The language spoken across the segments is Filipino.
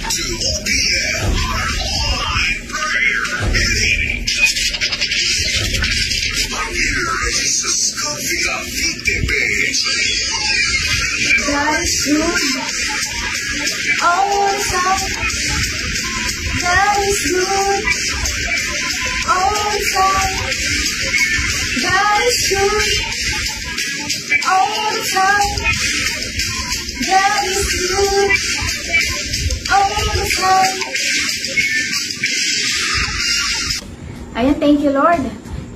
to OPM online prayer meeting. Here is Scoffia Fitbit. God is good all the time. God is good all the time. God is good all the time. God is good all the time. Ayan, thank you, Lord.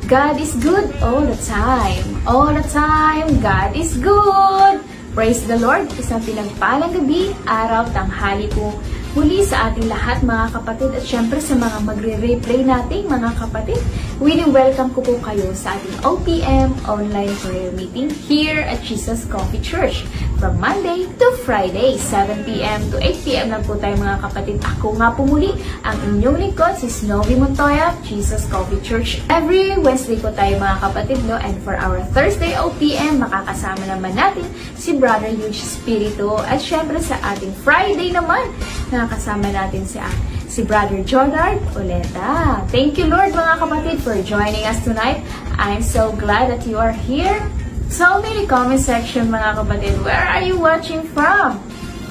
God is good all the time. All the time, God is good. Praise the Lord. Isang pinagpalang gabi, araw, tanghali po muli sa ating lahat mga kapatid at syempre sa mga magre-replay nating mga kapatid. Really welcome ko po kayo sa ating OPM online prayer meeting here at Jesus Coffee Church from Monday to Friday, 7 p.m. to 8 p.m. lang po tayo mga kapatid. Ako nga po muli ang inyong lingkod, si Snowy Montoya, Jesus Coffee Church. Every Wednesday po tayo mga kapatid, no? And for our Thursday OPM, makakasama naman natin si Brother Huge Spirito. At syempre sa ating Friday naman, nakasama natin si Brother Jonard Oleta. Thank you, Lord, mga kapatid, for joining us tonight. I'm so glad that you are here. So many comment section, mga kapatid. Where are you watching from?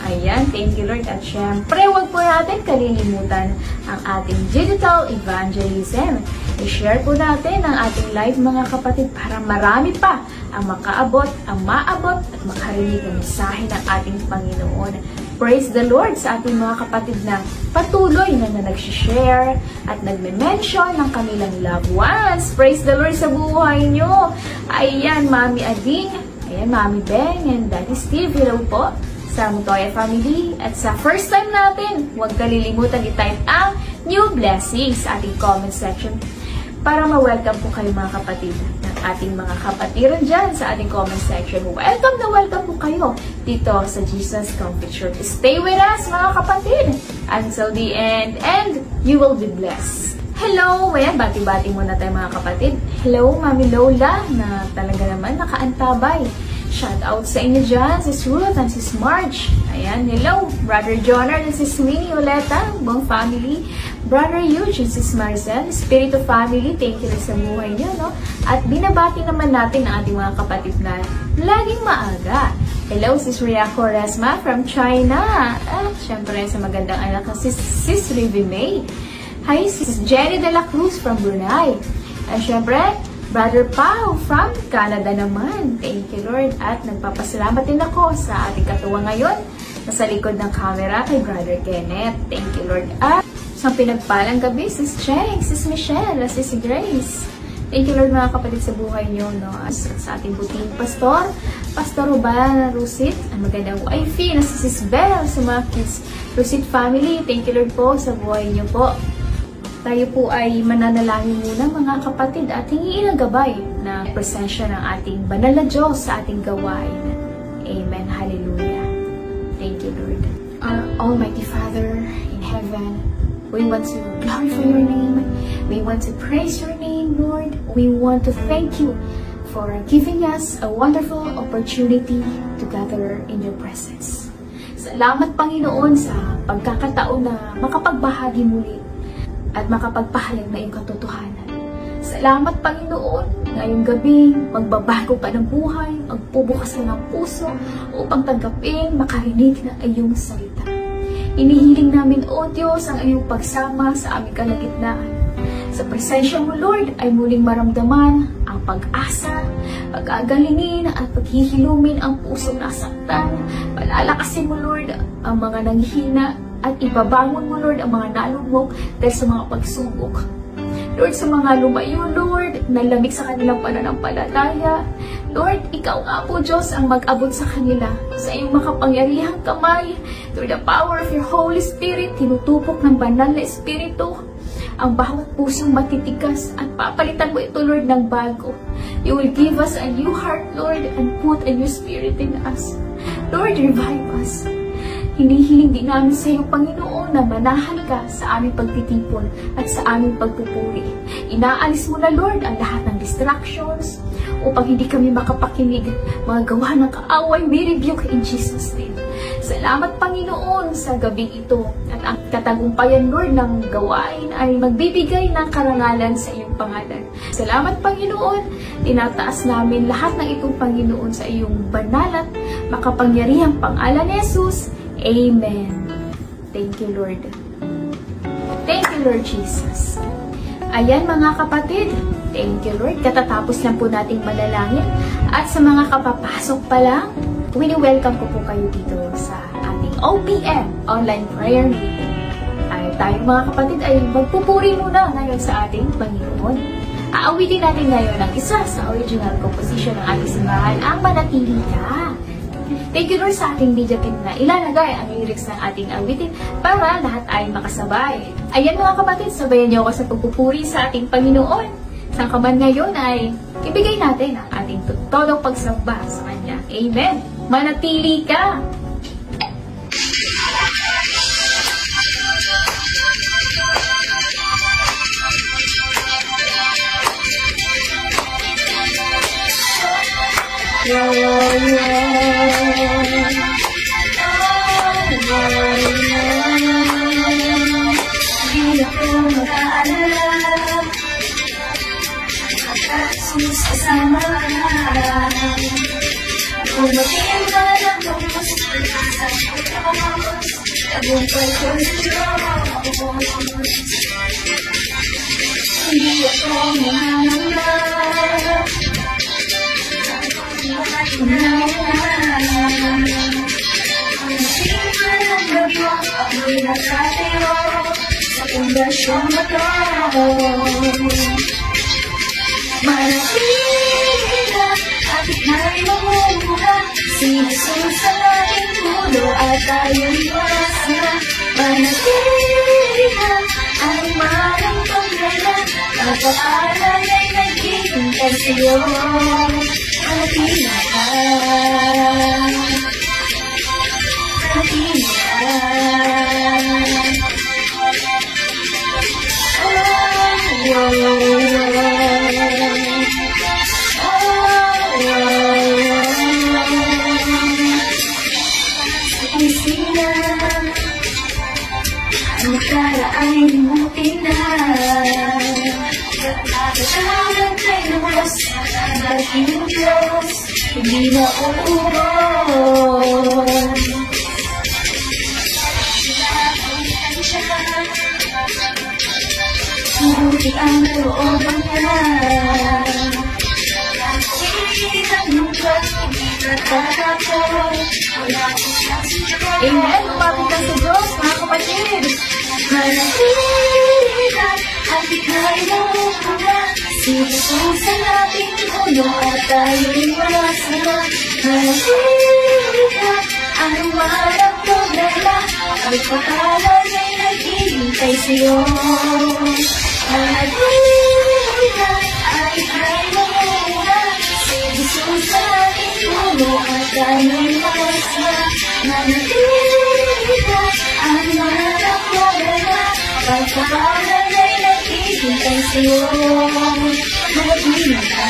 Ayan, thank you, Lord. At syempre, huwag po natin kalilimutan ang ating digital evangelism. I-share po natin ang ating live, mga kapatid, para marami pa ang makaabot, ang maabot at makarinig ng mensahe ng ating Panginoon. Praise the Lord sa ating mga kapatid na patuloy na nag-share at nagme-mention ng kanilang loved ones. Praise the Lord sa buhay nyo. Ayan, Mami Ading, ayan, Mami Beng, and Daddy Steve, hello po sa Montoya family. At sa first time natin, huwag kalilimutan i-type ang new blessings sa ating comment section para ma-welcome po kayo mga kapatid ng ating mga kapatiran dyan sa ating comment section. Welcome na welcome po kayo dito sa Jesus Coffee Church. Stay with us mga kapatid until the end and you will be blessed. Hello! Ayan, bati-bati muna tayo mga kapatid. Hello, Mami Lola na talaga naman nakaantabay. Shout out sa inyo dyan, Sis Ruth and Sis Marge. Ayan, hello, Brother Jonard and Sis Minnie Oleta, buong family. Brother Huge and Sis Marcel, Spirito family, thank you rin sa buhay niyo, no? At binabati naman natin ang ating mga kapatid na laging maaga. Hello, Sis Ria Quaresma from China. Syempre sa magandang anak na Sis Rivi May. Hi, Sis Jenny de la Cruz from Brunei. At syempre, Brother Pao from Canada naman. Thank you, Lord. At nagpapasalamat din ako sa ating katuwa ngayon nasa likod ng camera kay Brother Kenneth. Thank you, Lord. At sa pinagpalang gabi, Sis Cheng, Sis Michelle, Sis Grace. Thank you, Lord, mga kapatid sa buhay nyo, no? Sa ating buting pastor, Pastor Ruban Rusit, ang magandang wifey na si Sis Belle, sa mga kids Rusit family. Thank you, Lord, po sa buhay nyo po. Tayo po ay mananalangin muna mga kapatid at hingin ang gabay na presensya ng ating banal na Diyos sa ating gawain. Amen. Hallelujah. Thank you, Lord. Our Almighty Father in heaven, we want to glorify your name. We want to praise your name, Lord. We want to thank you for giving us a wonderful opportunity to gather in your presence. Salamat, Panginoon, sa pagkakataon na makapagbahagi muli at makapagpahayag na iyong katotohanan. Salamat, Panginoon, ngayong gabi, magbabago ka ng buhay, magbubukas ka ng puso upang tanggapin, makarinig ng iyong salita. Inihiling namin, O Diyos, ang iyong pagsama sa aming kalagitnaan. Sa presensya mo, Lord, ay muling maramdaman ang pag-asa, pag-agalingin at paghihilumin ang pusong nasaktan. Palalakasin mo, Lord, ang mga nanghihina at ibabangon mo, Lord, ang mga nalugmok dahil sa mga pagsubok. Lord, sa mga lumayo, Lord, nalamig sa kanilang pananampalataya, Lord, ikaw nga po, Diyos, ang mag-abot sa kanila sa iyong makapangyarihang kamay. Through the power of your Holy Spirit, tinutupok ng banal na Espiritu ang bawat pusong matitigas at papalitan mo ito, Lord, ng bago. You will give us a new heart, Lord, and put a new spirit in us. Lord, revive us. Hinihiling din namin sa iyo, Panginoon, na manahan ka sa aming pagtitipon at sa aming pagpupuri. Inaalis mo na, Lord, ang lahat ng distractions upang hindi kami makapakinig. Mga gawa ng kaaway, we rebuke in Jesus' name. Sa Salamat, Panginoon, sa gabing ito. At ang katagumpayan, Lord, ng gawain ay magbibigay ng karangalan sa iyong pangalan. Salamat, Panginoon. Tinataas namin lahat ng itong Panginoon sa iyong banal at makapangyarihang pangalan ni Jesus. Amen. Thank you, Lord. Thank you, Lord Jesus. Ayan, mga kapatid. Thank you, Lord. Katatapos lang po nating manalangin. At sa mga kapapasok pa lang, wini-welcome ko po kayo dito sa ating OPM, Online Prayer Meeting. Ay tayong mga kapatid ay magpupuri muna ngayon sa ating Panginoon. Aawitin natin ngayon ang isa sa original composition ng ating simbahan, ang Manatili Ka. Thank you, Lord, sa ating media team na ilalagay ang lyrics ng ating awitin para lahat ay makasabay. Ayan, mga kapatid, sabayan niyo ako sa pagpupuri sa ating Panginoon. Sa kaman ngayon ay ibigay natin ang ating todong pagsamba sa Kanya. Amen! Manatili ka! Hindi ako mag-aalala Jesus, kasama ka. Kung maging malang tapos, tagumpay ko Diyos. Hindi ako mahangala. Kung maging malang bagyo, ako'y nakatayo sa pundasyon na to. Manatili ka, at ika'y mamumuha. Si Jesus ang ating puno at tayo'y iwasan. Manatili ka, ang marang pagdala. Pagpapalay ay naghihintay sa'yo. Manatili ka, manatili ka. Ang kala ay limutin na. Kasyalan kay Diyos, dahil yung Diyos hindi na uuron. Mabuti ang kalooban niya. Amen! Lumapit ka sa Diyos, mga kapatid! Manatili ka at ika'y mamumuha. Si Jesus ang ating puno at tayo'y masama. Manatili ka, ang marang problema. Ang pagkalan ay naghihintay sa'yo. Manatili ka at ika'y mamumuha. Si Jesus ang ating puno at tayo'y masama. Manatili ka, ang marang problema. Pagpapalad ay naghihintay sa'yo. Manatili ka.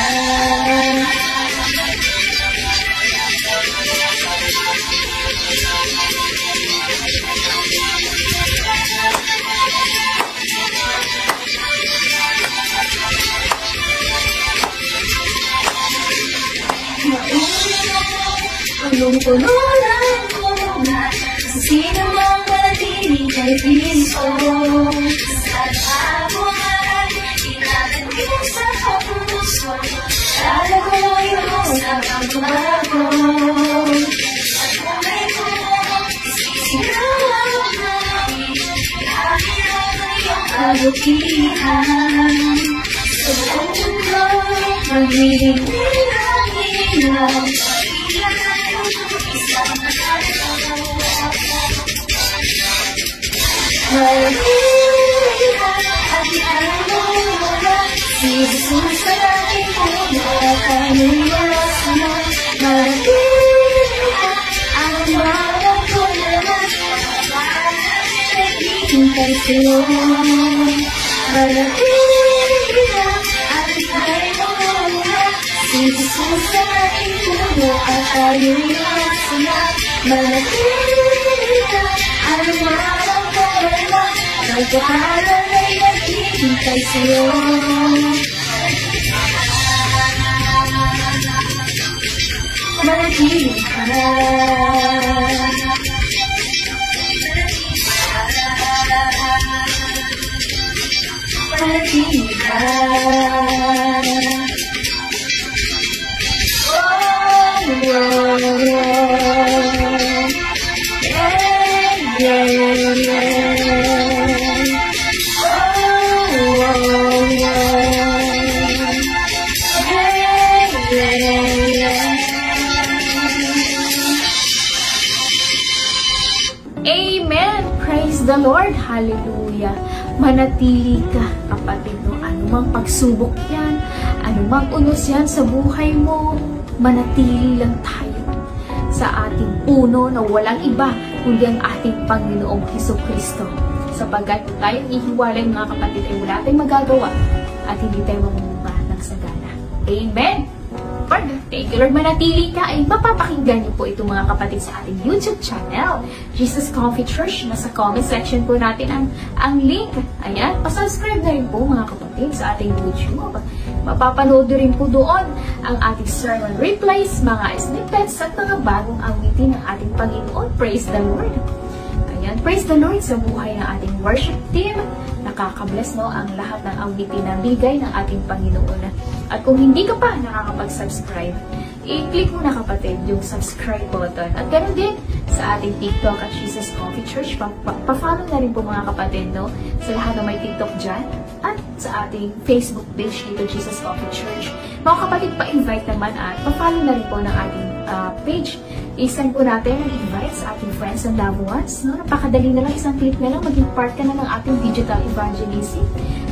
Punong-puno lang muna sa sino mang manatili kay Kristo. Sa ako man, inatagin sa puso. Lalago yun sa pagbabago. Sa kulay ko, isisigaw namin. Ihahirap ang iyong kabutihan. Sa buong mundo, magbibigay ang ilaw. Manatili ka at ika'y mamumuha. Si Jesus ang ating puno at tayo'y masama. Manatili ka, ang marang problema. Naghihintay sa'yo. Manatili ka at ika'y mamumuha. Si Jesus ang ating puno at tayo'y masama. Manatili Ano man ang karama, pagkakaroon ay naghihintay sa'yo. Manatili ka. Manatili ka. Amen! Praise the Lord! Hallelujah! Manatili ka, kapatid, no? Anumang pagsubok yan, anumang unos yan sa buhay mo, manatili lang tayo sa ating puno na walang iba kundi ang ating Panginoong Hesukristo. Sapagkat kung tayong ihiwalay, mga kapatid, ay wala tayong magagawa at hindi tayo mamunga ng sagana. Amen! Lord, thank you, Lord. Manatili ka, ay mapapakinggan niyo po itong mga kapatid sa ating YouTube channel, Jesus Coffee Church. Nasa comment section po natin ang link. Ayan, pasubscribe na rin po mga kapatid sa ating YouTube. Mapapanood rin po doon ang ating sermon replays, mga snippets at mga bagong awitin ng ating Panginoon. Praise the Lord! Ayan, praise the Lord sa buhay ng ating worship team. Nakakabless, no, ang lahat ng awitin na bigay ng ating Panginoon. At kung hindi ka pa nakakapag-subscribe, i-click mo na, kapatid, yung subscribe button. At ganoon din sa ating TikTok at Jesus Coffee Church. Pa-follow na rin po, mga kapatid, no, sa lahat na may TikTok dyan. At sa ating Facebook page dito, Jesus Coffee Church. Mga kapatid, pa-invite naman at pa-follow na rin po ng ating page. I-send po natin ang invite sa ating friends and loved ones. No? Napakadali na lang, isang click na lang, maging part ka na ng ating digital evangelism.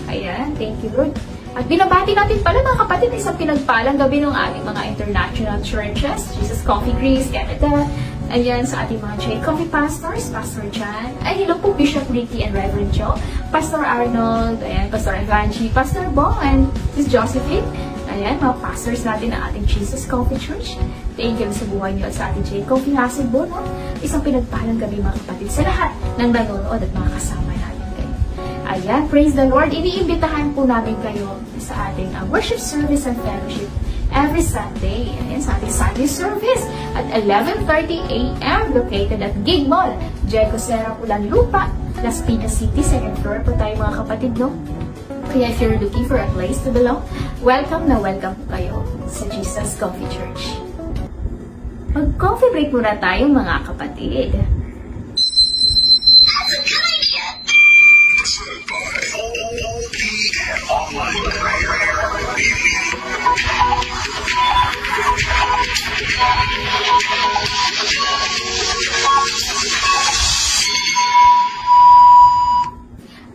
Ayan, thank you, Lord. At binabati natin pala, mga kapatid, isang pinagpalang gabi ng ating mga international churches, Jesus Coffee Greece, Canada. Ayan, sa ating mga J Coffee pastors, Pastor John. Ay, hello po, Bishop Ricky and Reverend Joe, Pastor Arnold, ayan, Pastor Evangie, Pastor Bong, and Ms. Josephine. Ayan, mga pastors natin ng ating Jesus Coffee Church. Thank you sa buhay niyo at sa ating J Coffee Hasselbo, no? Isang pinagpalang gabi, mga kapatid, sa lahat ng nanonood at mga kasama natin kayo. Ayan, praise the Lord. Iniimbitahan po namin kayo sa ating worship service and fellowship every Sunday. Ayan, sa ating Sunday service at 11:30 a.m. located at Gig Mall, Diego Serra, Pulanlupa, Las Piñas City, 2nd floor po tayo, mga kapatid, no? Kaya if you're looking for a place to belong, welcome na welcome po kayo sa Jesus Coffee Church. Mag-coffee break muna tayo, mga kapatid. Presented by OOP and Online Prayer.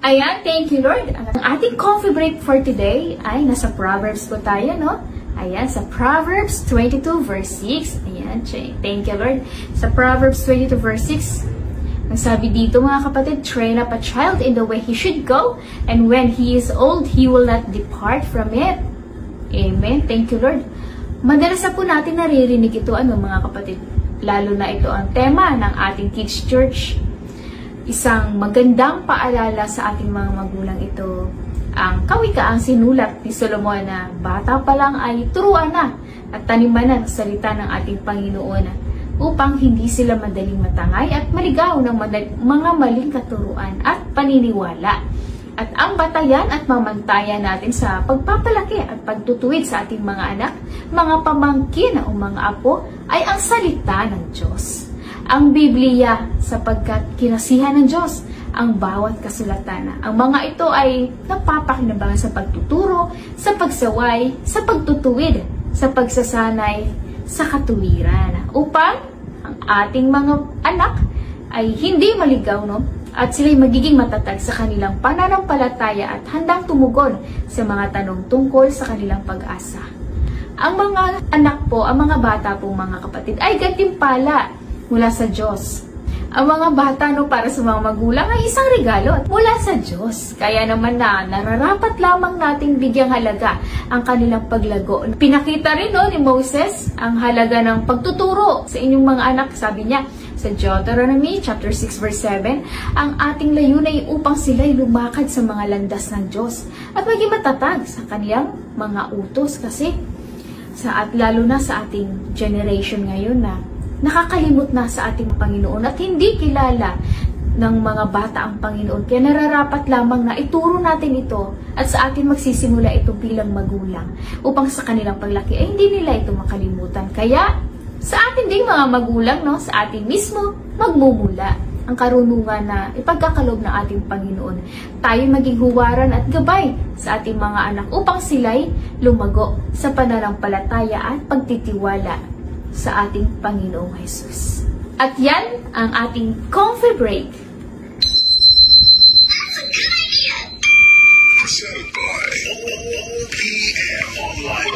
Ayan, thank you, Lord. Ang ating coffee break for today ay nasa Proverbs po tayo, no? Ayan, sa Proverbs 22 verse 6. Ayan, thank you, Lord. Sa Proverbs 22 verse 6, ang sabi dito, mga kapatid, train up a child in the way he should go, and when he is old, he will not depart from it. Amen. Thank you, Lord. Madalas na po natin naririnig ito, mga kapatid. Lalo na ito ang tema ng ating Kids Church. Isang magandang paalala sa ating mga magulang ito. Ang kawikaang sinulat ni Solomon na bata pa lang ay turuan na at taniman na ng salita ng ating Panginoon upang hindi sila madaling matangay at maligaw ng mga maling katuruan at paniniwala. At ang batayan at mamantayan natin sa pagpapalaki at pagtutuwid sa ating mga anak, mga pamangkin o mga apo ay ang salita ng Diyos. Ang Biblia, sapagkat kinasihan ng Diyos ang bawat kasulatan. Ang mga ito ay napapakinabangan sa pagtuturo, sa pagsaway, sa pagtutuwid, sa pagsasanay, sa katuwiran. Upang ang ating mga anak ay hindi maligaw, no? At sila'y magiging matatag sa kanilang pananampalataya at handang tumugon sa mga tanong tungkol sa kanilang pag-asa. Ang mga anak po, ang mga bata po, mga kapatid, ay gantimpala mula sa Diyos. Ang mga bata, no, para sa mga magulang ay isang regalo mula sa Diyos. Kaya naman nararapat lamang nating bigyang halaga ang kanilang paglago. Pinakita rin, no, ni Moses ang halaga ng pagtuturo sa inyong mga anak. Sabi niya, Sa Deuteronomy chapter 6 verse 7, ang ating layunin ay upang sila'y lumakad sa mga landas ng Diyos at maging matatag sa kanilang mga utos. Kasi at lalo na sa ating generation ngayon na nakakalimot na sa ating Panginoon at hindi kilala ng mga bata ang Panginoon. Kaya nararapat lamang na ituro natin ito at sa atin magsisimula ito bilang magulang upang sa kanilang paglaki ay hindi nila ito makalimutan. Kaya sa atin ding mga magulang, no, sa atin mismo magmumula ang karunungan na ipagkakaloob ng ating Panginoon. Tayo maging huwaran at gabay sa ating mga anak upang sila'y lumago sa pananampalataya at pagtitiwala sa ating Panginoong Jesus. At yan ang ating coffee break. Presented by OPM Online.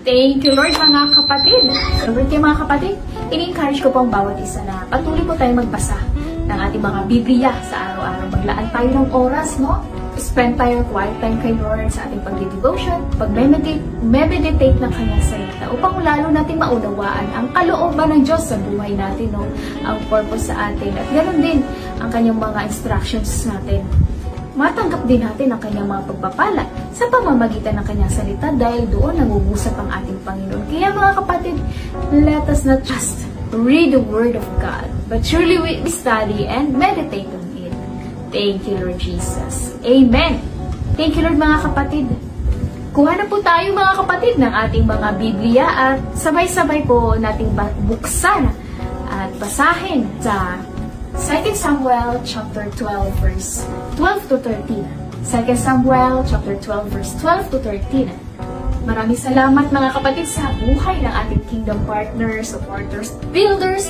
Thank you, Lord, mga kapatid. Lord, kayo mga kapatid, ini-encourage ko po ang bawat isa na patuloy po tayong magbasa ng ating mga Biblia sa araw-araw. Maglaan tayo ng oras, no? Spend tayo quiet time kay Lord sa ating pag-devotion, pag-meditate ng kanyang salita upang lalo natin maunawaan ang kalooban ng Diyos sa buhay natin, no? Ang purpose sa atin. At ganoon din ang kanyang mga instructions natin. Matanggap din natin ang kanyang mga pagpapala sa pamamagitan ng kanyang salita dahil doon nangungusap ang ating Panginoon. Kaya mga kapatid, let us not just read the Word of God, but truly we study and meditate on it. Thank you, Lord Jesus. Amen. Thank you, Lord, mga kapatid. Kuha na po tayo, mga kapatid, ng ating mga Biblia at sabay-sabay po nating buksan at basahin sa 2 Samuel chapter 12 verse 12 to 13. 2 Samuel chapter 12 verse 12 to 13. Maraming salamat mga kapatid sa buhay ng ating kingdom partners, supporters, builders,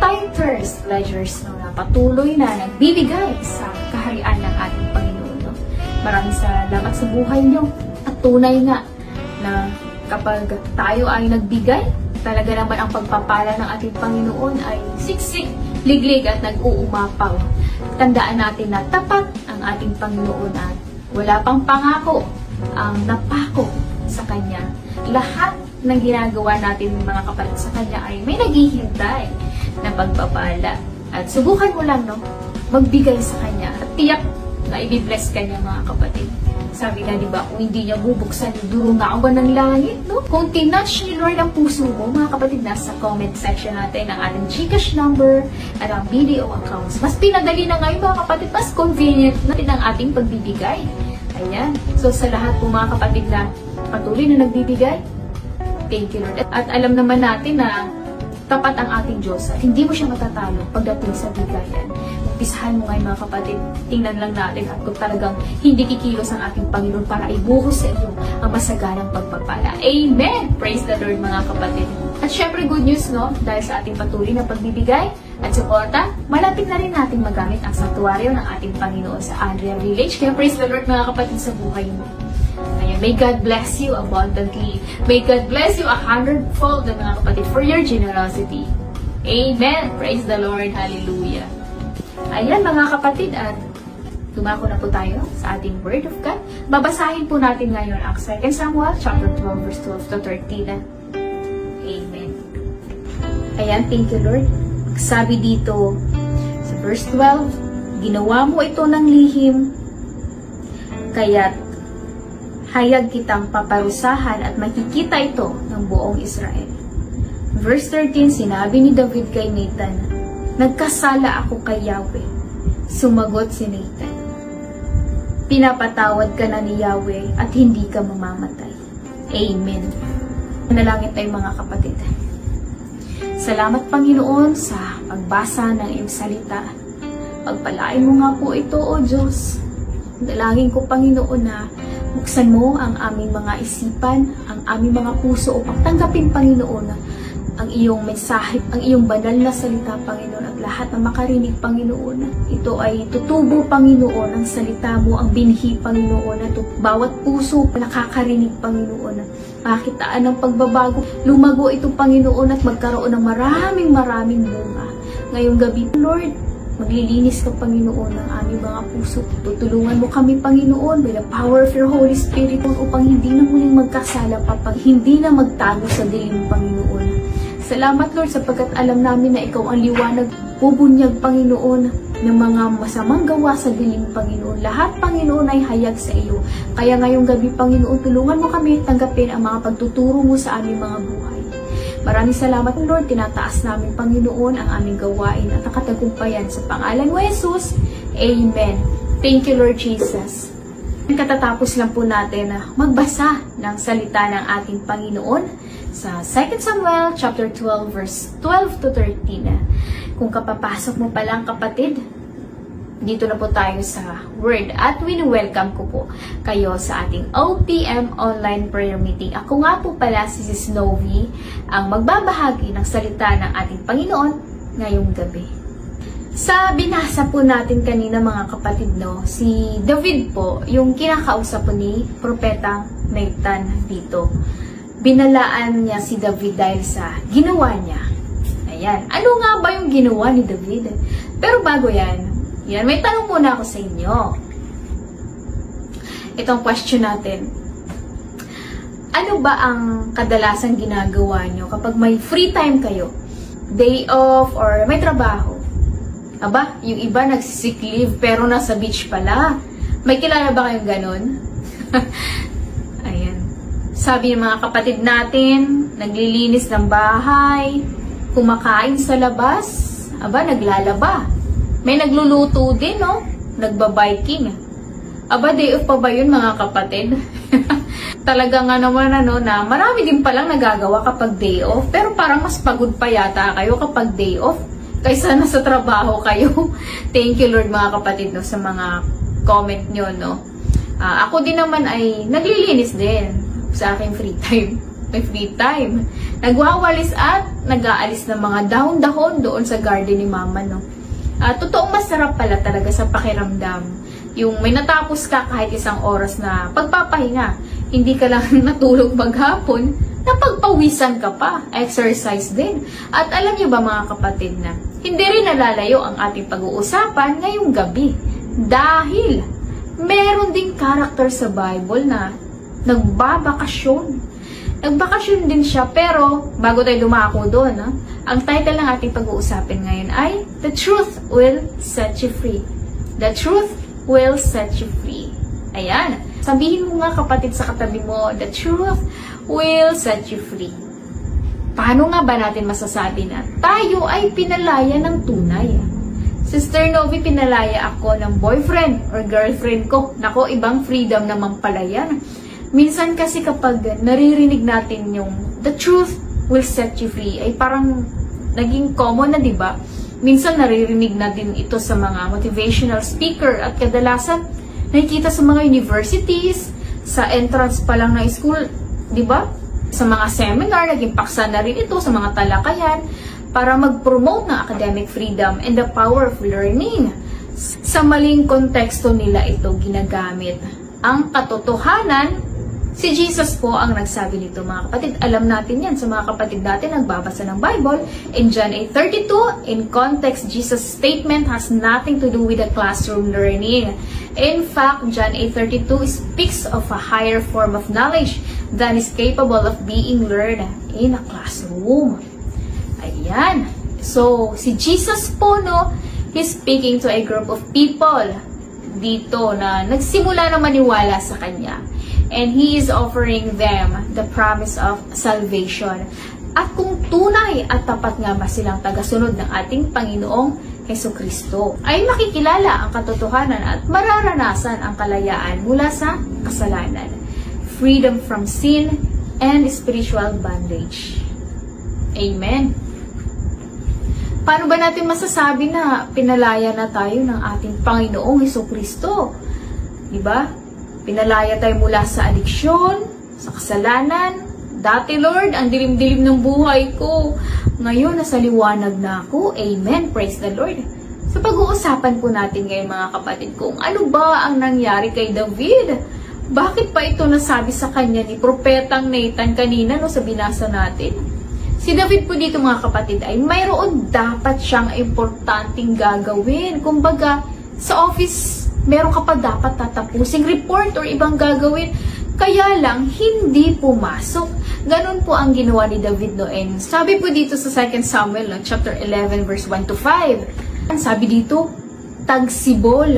tithers, pledgers na patuloy na nagbibigay sa kaharian ng ating Panginoon. No? Maraming salamat sa buhay nyo at tunay nga na kapag tayo ay nagbigay, talaga naman ang pagpapala ng ating Panginoon ay siksik, liglig at nag-uumapaw. Tandaan natin na tapat ang ating Panginoon at wala pang pangako ang napako sa Kanya. Lahat ng ginagawa natin mga kapatid sa Kanya ay may naghihintay na pagpapala. At subukan mo lang, no? Magbigay sa Kanya at tiyak na i-bless ka niya mga kapatid. Sabi na, di ba, kung hindi niya bubuksan yung durungawan ng langit, no? Kung tinouch ni Lord ang puso mo, mga kapatid, nasa comment section natin ang ating GCash number at ang video accounts. Mas pinadali na ngayon, mga kapatid, mas convenient natin ang ating pagbibigay. Ayan. So, sa lahat po, mga kapatid, na patuloy na nagbibigay, thank you, Lord. At alam naman natin na tapat ang ating Diyos at hindi mo siya matatalo pagdating sa bigayan. Umpisahan mo ngayon mga kapatid, tingnan lang natin at kung talagang hindi kikilos ang ating Panginoon para ibuhos sa iyo ang masaganang pagpapala. Amen! Praise the Lord mga kapatid. At syempre good news, no? Dahil sa ating patuloy na pagbibigay at suporta, malapit na rin natin magamit ang santuaryo ng ating Panginoon sa Andrea Village. Kaya praise the Lord mga kapatid sa buhay mo. Ayan, may God bless you abundantly. May God bless you 100-fold mga kapatid for your generosity. Amen! Praise the Lord! Hallelujah! Ayan mga kapatid, at dumako na po tayo sa ating Word of God. Babasahin po natin ngayon ang 2 Samuel chapter 12 verse 12 to 13. Amen. Ayan, thank you Lord. Sabi dito sa verse 12, ginawa mo ito ng lihim, kaya't hayag kitang paparusahan at makikita ito ng buong Israel. Verse 13, sinabi ni David kay Nathan, nagkasala ako kay Yahweh. Sumagot si Nathan, pinapatawad ka na ni Yahweh at hindi ka mamamatay. Amen. Manalangin tayo mga kapatid. Salamat Panginoon sa pagbasa ng iyong salita. Pagpalain mo nga po ito, O Diyos. Dalangin ko Panginoon na buksan mo ang aming mga isipan, ang aming mga puso upang tanggapin Panginoon ang iyong mensahe, ang iyong banal na salita, Panginoon, at lahat na makarinig, Panginoon. Ito ay tutubo, Panginoon, ang salita mo, ang binhi, Panginoon, at bawat puso nakakarinig, Panginoon. Makitaan ng pagbabago, lumago ito, Panginoon, at magkaroon ng maraming bunga. Ngayong gabi, Lord, Maglilinis ka, Panginoon, ng aming mga puso. Tutulungan mo kami, Panginoon, by the power of your Holy Spirit, upang hindi na muling magkasala pa, pag hindi na magtago sa dilim, Panginoon. Salamat, Lord, sapagkat alam namin na Ikaw ang liwanag, bubunyag, Panginoon, ng mga masamang gawa sa dilim, Panginoon. Lahat, Panginoon, ay hayag sa iyo. Kaya ngayong gabi, Panginoon, tulungan mo kami tanggapin ang mga pagtuturo mo sa aming mga buhay. Maraming salamat, Lord. Tinataas namin, Panginoon, ang aming gawain at nakatagumpayan sa pangalan mo, Jesus. Amen. Thank you, Lord Jesus. Katatapos lang po natin na magbasa ng salita ng ating Panginoon sa 2 Samuel chapter 12 verse 12 to 13. Kung kapapasok mo pa lang, kapatid, dito na po tayo sa Word at wini-welcome ko po kayo sa ating OPM online prayer meeting. Ako nga po pala si Sis Novi, ang magbabahagi ng salita ng ating Panginoon ngayong gabi. Sa binasa po natin kanina, mga kapatid, no, si David po, yung kinakausap po ni Propetang Nathan dito. Binalaan niya si David dahil sa ginawa niya. Ayan. Ano nga ba yung ginawa ni David? Pero bago yan, may tanong muna ako sa inyo. Itong question natin. Ano ba ang kadalasang ginagawa nyo kapag may free time kayo? Day off or may trabaho? Aba, yung iba nagsisick leave pero nasa beach pala. May kilala ba kayong ganon? Ayan. Sabi ng mga kapatid natin, naglilinis ng bahay, kumakain sa labas, aba, naglalaba. May nagluluto din, no? Nagbabiking. Aba, day off pa ba yun, mga kapatid? Talaga nga naman, na marami din palang nagagawa kapag day off. Pero parang mas pagod pa yata kayo kapag day off kaysa nasa trabaho kayo. Thank you, Lord, mga kapatid, no, sa mga comment nyo, no? Ako din naman ay naglilinis din sa aking free time. May free time. Nagwawalis at nag-aalis ng mga dahon-dahon doon sa garden ni Mama, no? Totoong masarap pala talaga sa pakiramdam. Yung may natapos ka kahit isang oras na pagpapahinga. Hindi ka lang natulog maghapon, napagpawisan ka pa. Exercise din. At alam niyo ba, mga kapatid, na hindi rin nalalayo ang ating pag-uusapan ngayong gabi. Dahil meron ding karakter sa Bible na nagbabakasyon. Nagbakasyon din siya, pero bago tayo dumako doon, ang title ng ating pag-uusapin ngayon ay The Truth Will Set You Free. The Truth Will Set You Free. Ayan. Sabihin mo nga, kapatid, sa katabi mo, the truth will set you free. Paano nga ba natin masasabi na tayo ay pinalaya ng tunay? Sister Novi, pinalaya ako ng boyfriend or girlfriend ko. Nako, ibang freedom naman pala yan. Minsan kasi kapag naririnig natin yung the truth will set you free, ay parang naging common na, diba? Minsan naririnig natin ito sa mga motivational speaker at kadalasan nakikita sa mga universities, sa entrance pa lang ng school, diba? Sa mga seminar, naging paksa na rin ito sa mga talakayan para mag-promote ng academic freedom and the power of learning. Sa maling konteksto nila ito ginagamit. Ang katotohanan, si Jesus po ang nagsabi nito, mga kapatid. Alam natin yan sa mga kapatid natin nagbabasa ng Bible. In John 8:32, in context, Jesus' statement has nothing to do with the classroom learning. In fact, John 8:32 speaks of a higher form of knowledge than is capable of being learned in a classroom. Ayan. So, si Jesus po, no, he's speaking to a group of people dito na nagsimula na maniwala sa Kanya. And He is offering them the promise of salvation. At kung tunay at tapat nga ba silang tagasunod ng ating Panginoong Hesukristo, ay makikilala ang katotohanan at mararanasan ang kalayaan mula sa kasalanan, freedom from sin, and spiritual bondage. Amen. Paano ba natin masasabi na pinalaya na tayo ng ating Panginoong Hesukristo? Diba? Pinalaya tayo mula sa adiksyon, sa kasalanan. Dati, Lord, ang dilim-dilim ng buhay ko. Ngayon, nasa liwanag na ako. Amen. Praise the Lord. So, pag-uusapan po natin ngayon, mga kapatid, kung ano ba ang nangyari kay David. Bakit pa ito nasabi sa kanya ni Propetang Nathan kanina, no, sa binasa natin? Si David po dito mga kapatid ay mayroon dapat siyang importanteng gagawin. Kumbaga, sa office, meron ka pa dapat tatapusing report or ibang gagawin. Kaya lang, hindi pumasok. Ganon po ang ginawa ni David noon. Sabi po dito sa 2 Samuel, chapter 11, verse 1 to 5. Sabi dito, tagsibol,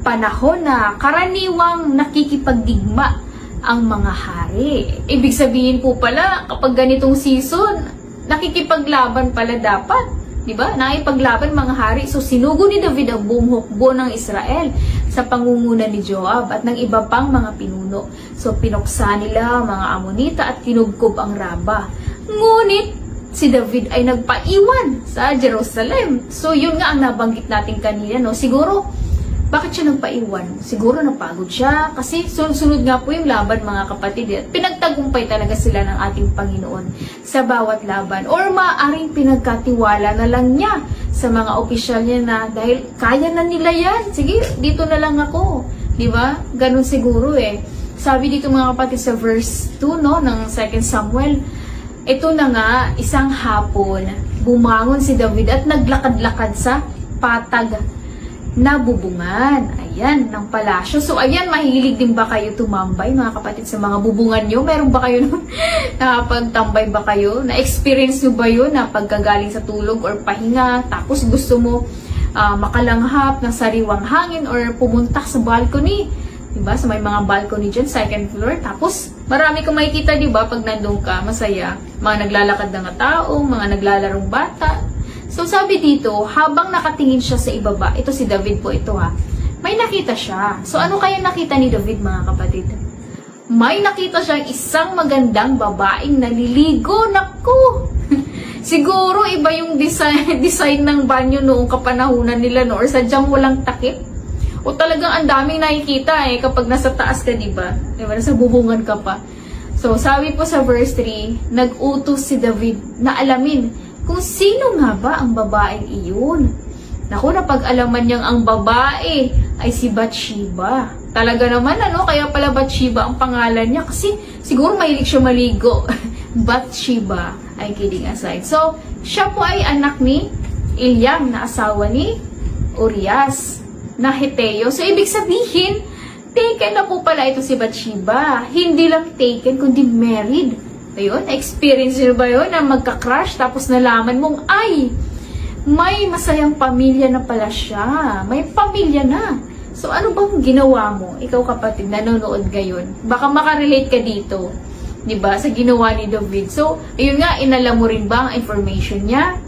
panahon na karaniwang nakikipagdigma ang mga hari. Ibig sabihin po pala, kapag ganitong season, nakikipaglaban pala dapat. Diba? Nakipaglaban mga hari. So, sinugo ni David ang buong hukbo ng Israel sa pangunguna ni Joab at ng iba pang mga pinuno. So, pinuksa nila mga Amonita at kinugkob ang Raba. Ngunit, si David ay nagpaiwan sa Jerusalem. So, yun nga ang nabanggit natin kanina, no? Siguro, bakit siya nagpaiwan? Siguro napagod siya kasi sunod nga po yung laban mga kapatid. At pinagtagumpay talaga sila ng ating Panginoon sa bawat laban. Or maaaring pinagkatiwala na lang niya sa mga opisyal niya na dahil kaya na nila yan. Sige, dito na lang ako. Diba? Ganun siguro eh. Sabi dito mga kapatid sa verse 2 no, ng 2 Samuel, ito na nga, isang hapon, bumangon si David at naglakad-lakad sa patag na bubungan. Ayan, ng palasyo. So, ayan, mahilig din ba kayo tumambay, mga kapatid, sa mga bubungan nyo? Meron ba kayo nakapagtambay ba kayo? Na-experience nyo ba yun na pagkagaling sa tulog or pahinga, tapos gusto mo makalanghap ng sariwang hangin or pumunta sa balcony? Diba? So, may mga balcony dyan, second floor. Tapos, marami kang makikita, diba? Pag nandun ka, masaya. Mga naglalakad ng tao, mga naglalarong bata. So, sabi dito, habang nakatingin siya sa ibaba, ito si David po ito ha, may nakita siya. So, ano kaya nakita ni David mga kapatid? May nakita siyang isang magandang babaeng naliligo. Naku! Siguro, iba yung design ng banyo noong kapanahunan nila, no? Or sadyang walang takip. O talagang ang daming nakikita eh, kapag nasa taas ka, diba? Diba? Nasa bubungan ka pa. So, sabi po sa verse 3, nag-utos si David na alamin kung sino nga ba ang babaeng iyon. Naku, napag-alaman niyang ang babae ay si Bathsheba. Talaga naman, ano, kaya pala Bathsheba ang pangalan niya kasi siguro mahilig siya maligo. Bathsheba, ay kidding aside. So, siya po ay anak ni Eliam na asawa ni Urias na Heteo. So, ibig sabihin, taken na po pala ito si Bathsheba. Hindi lang taken, kundi married. Ayun, experience nyo ba yun na magka-crush tapos nalaman mong, ay, may masayang pamilya na pala siya. May pamilya na. So, ano bang ginawa mo? Ikaw kapatid, nanonood ngayon. Baka makarelate ka dito. Diba? Sa ginawa ni David. So, ayun nga, inalam mo rin ba ang information niya?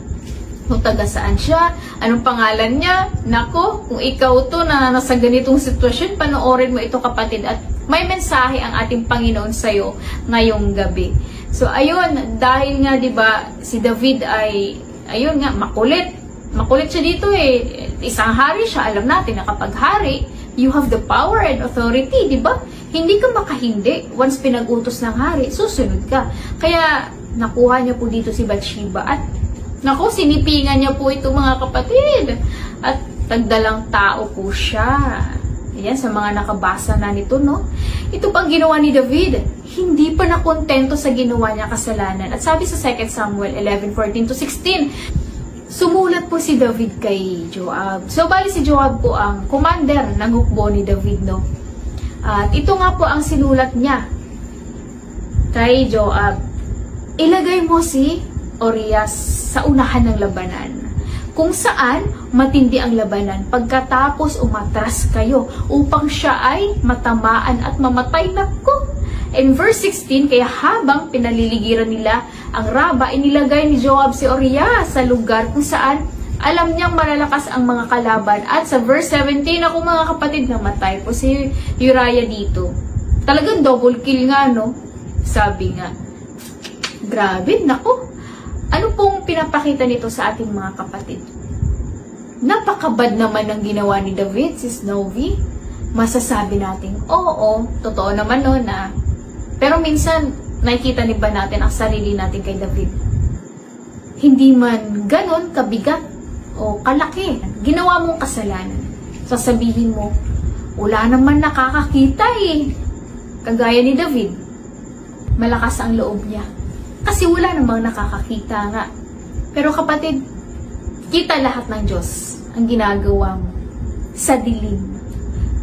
Kung taga saan siya? Anong pangalan niya? Nako, kung ikaw to na nasa ganitong sitwasyon, panoorin mo ito kapatid. At may mensahe ang ating Panginoon sa'yo ngayong gabi. So, ayun, dahil nga, diba, si David ay, ayun nga, makulit. Makulit siya dito eh. Isang hari siya. Alam natin na kapag hari, you have the power and authority, diba? Hindi ka makahindi. Once pinag-utos ng hari, susunod ka. Kaya, nakuha niya po dito si Bathsheba. At, naku, sinipingan niya po ito mga kapatid. At, tagdalang tao po siya. Ayan, sa mga nakabasa na nito, no? Ito pang ginawa ni David, hindi pa nakontento sa ginawa niya kasalanan. At sabi sa 2 Samuel 11:14-16, sumulat po si David kay Joab. So, bali si Joab po ang commander ng hukbo ni David, no? At ito nga po ang sinulat niya kay Joab. Ilagay mo si Urias sa unahan ng labanan, kung saan matindi ang labanan pagkatapos umatras kayo upang siya ay matamaan at mamatay. Nako! In verse 16, kaya habang pinaliligiran nila ang Raba, inilagay ni Joab si Urias sa lugar kung saan alam niyang malalakas ang mga kalaban. At sa verse 17, ako mga kapatid, namatay po si Uriah dito. Talagang double kill nga, no? Sabi nga. Grabe, nako! Ano pong pinapakita nito sa ating mga kapatid? Napakabad naman ng ginawa ni David, sis Novi. Masasabi natin, oo, totoo naman no na. Pero minsan, nakikita ni ba natin ang sarili natin kay David? Hindi man ganon kabigat o kalaki. Ginawa mong kasalanan. Sasabihin mo, wala naman nakakakita eh. Kagaya ni David, malakas ang loob niya. Kasi wala namang nakakakita nga. Pero kapatid, kita lahat ng Diyos ang ginagawa mo sa dilim.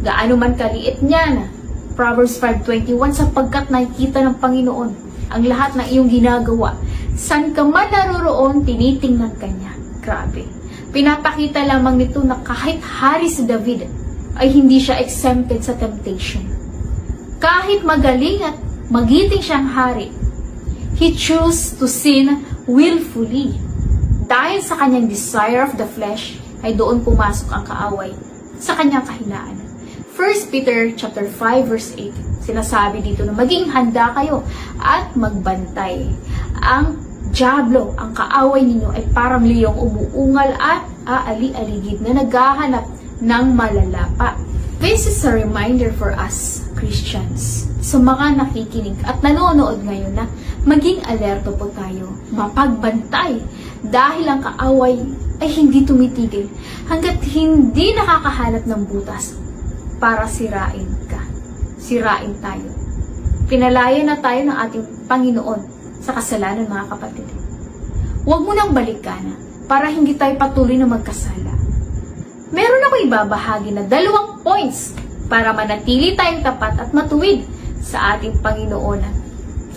Gaano man kaliit niyan, Proverbs 5:21, sapagkat nakikita ng Panginoon ang lahat ng iyong ginagawa. San ka man naroroon, tinitingnan ka niya. Grabe. Pinapakita lamang nito na kahit hari si David ay hindi siya exempted sa temptation. Kahit magaling at magiting siyang hari, he chose to sin willfully. Dahil sa kanyang desire of the flesh, ay doon pumasok ang kaaway sa kanyang kahinaan. 1 Peter chapter 5 verse 8, sinasabi dito na maging handa kayo at magbantay. Ang dyablo, ang kaaway ninyo ay parang liyong umuungal at aali-aligid na naghahanap ng malalapa. This is a reminder for us, Christians, sa mga nakikinig at nanonood ngayon na maging alerto po tayo, mapagbantay, dahil ang kaaway ay hindi tumitigil hanggat hindi nakakahanap ng butas para sirain ka. Sirain tayo. Pinalaya na tayo ng ating Panginoon sa kasalanan, mga kapatid. Huwag mo nang balikan para hindi tayo patuloy na magkasala. Meron ako ibabahagi na 2 points para manatili tayong tapat at matuwid sa ating Panginoon.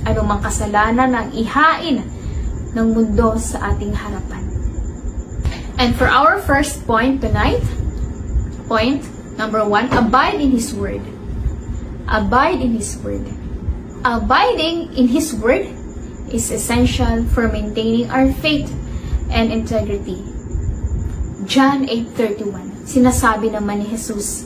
Anumang kasalanan ang ihain ng mundo sa ating harapan. And for our first point tonight, point number 1, abide in His Word. Abide in His Word. Abiding in His Word is essential for maintaining our faith and integrity. John 8:31, sinasabi naman ni Jesus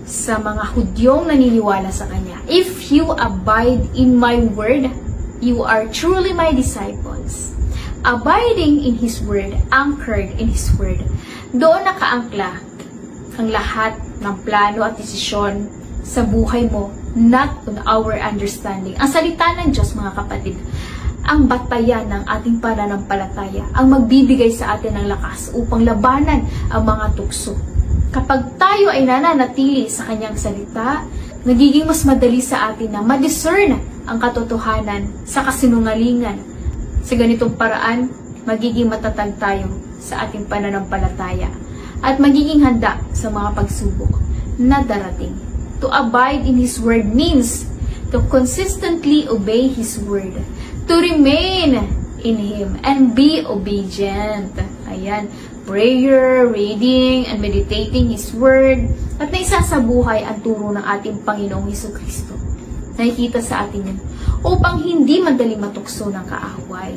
sa mga Hudyong naniniwala sa Kanya, if you abide in my word, you are truly my disciples. Abiding in His word, anchored in His word, doon nakaangkla ang lahat ng plano at desisyon sa buhay mo, not on our understanding. Ang salita ng Diyos, mga kapatid, ang batayan ng ating pananampalataya, ang magbibigay sa atin ng lakas upang labanan ang mga tukso. Kapag tayo ay nananatili sa Kanyang salita, nagiging mas madali sa atin na ma-discern ang katotohanan sa kasinungalingan. Sa ganitong paraan, magiging matatag tayo sa ating pananampalataya at magiging handa sa mga pagsubok na darating. To abide in His Word means to consistently obey His Word, to remain in Him and be obedient. Ayan, prayer, reading, and meditating His Word, at naisasabuhay ang turo ng ating Panginoong Hesukristo. Nakikita sa atin yun, upang hindi madali matukso ng kaaway.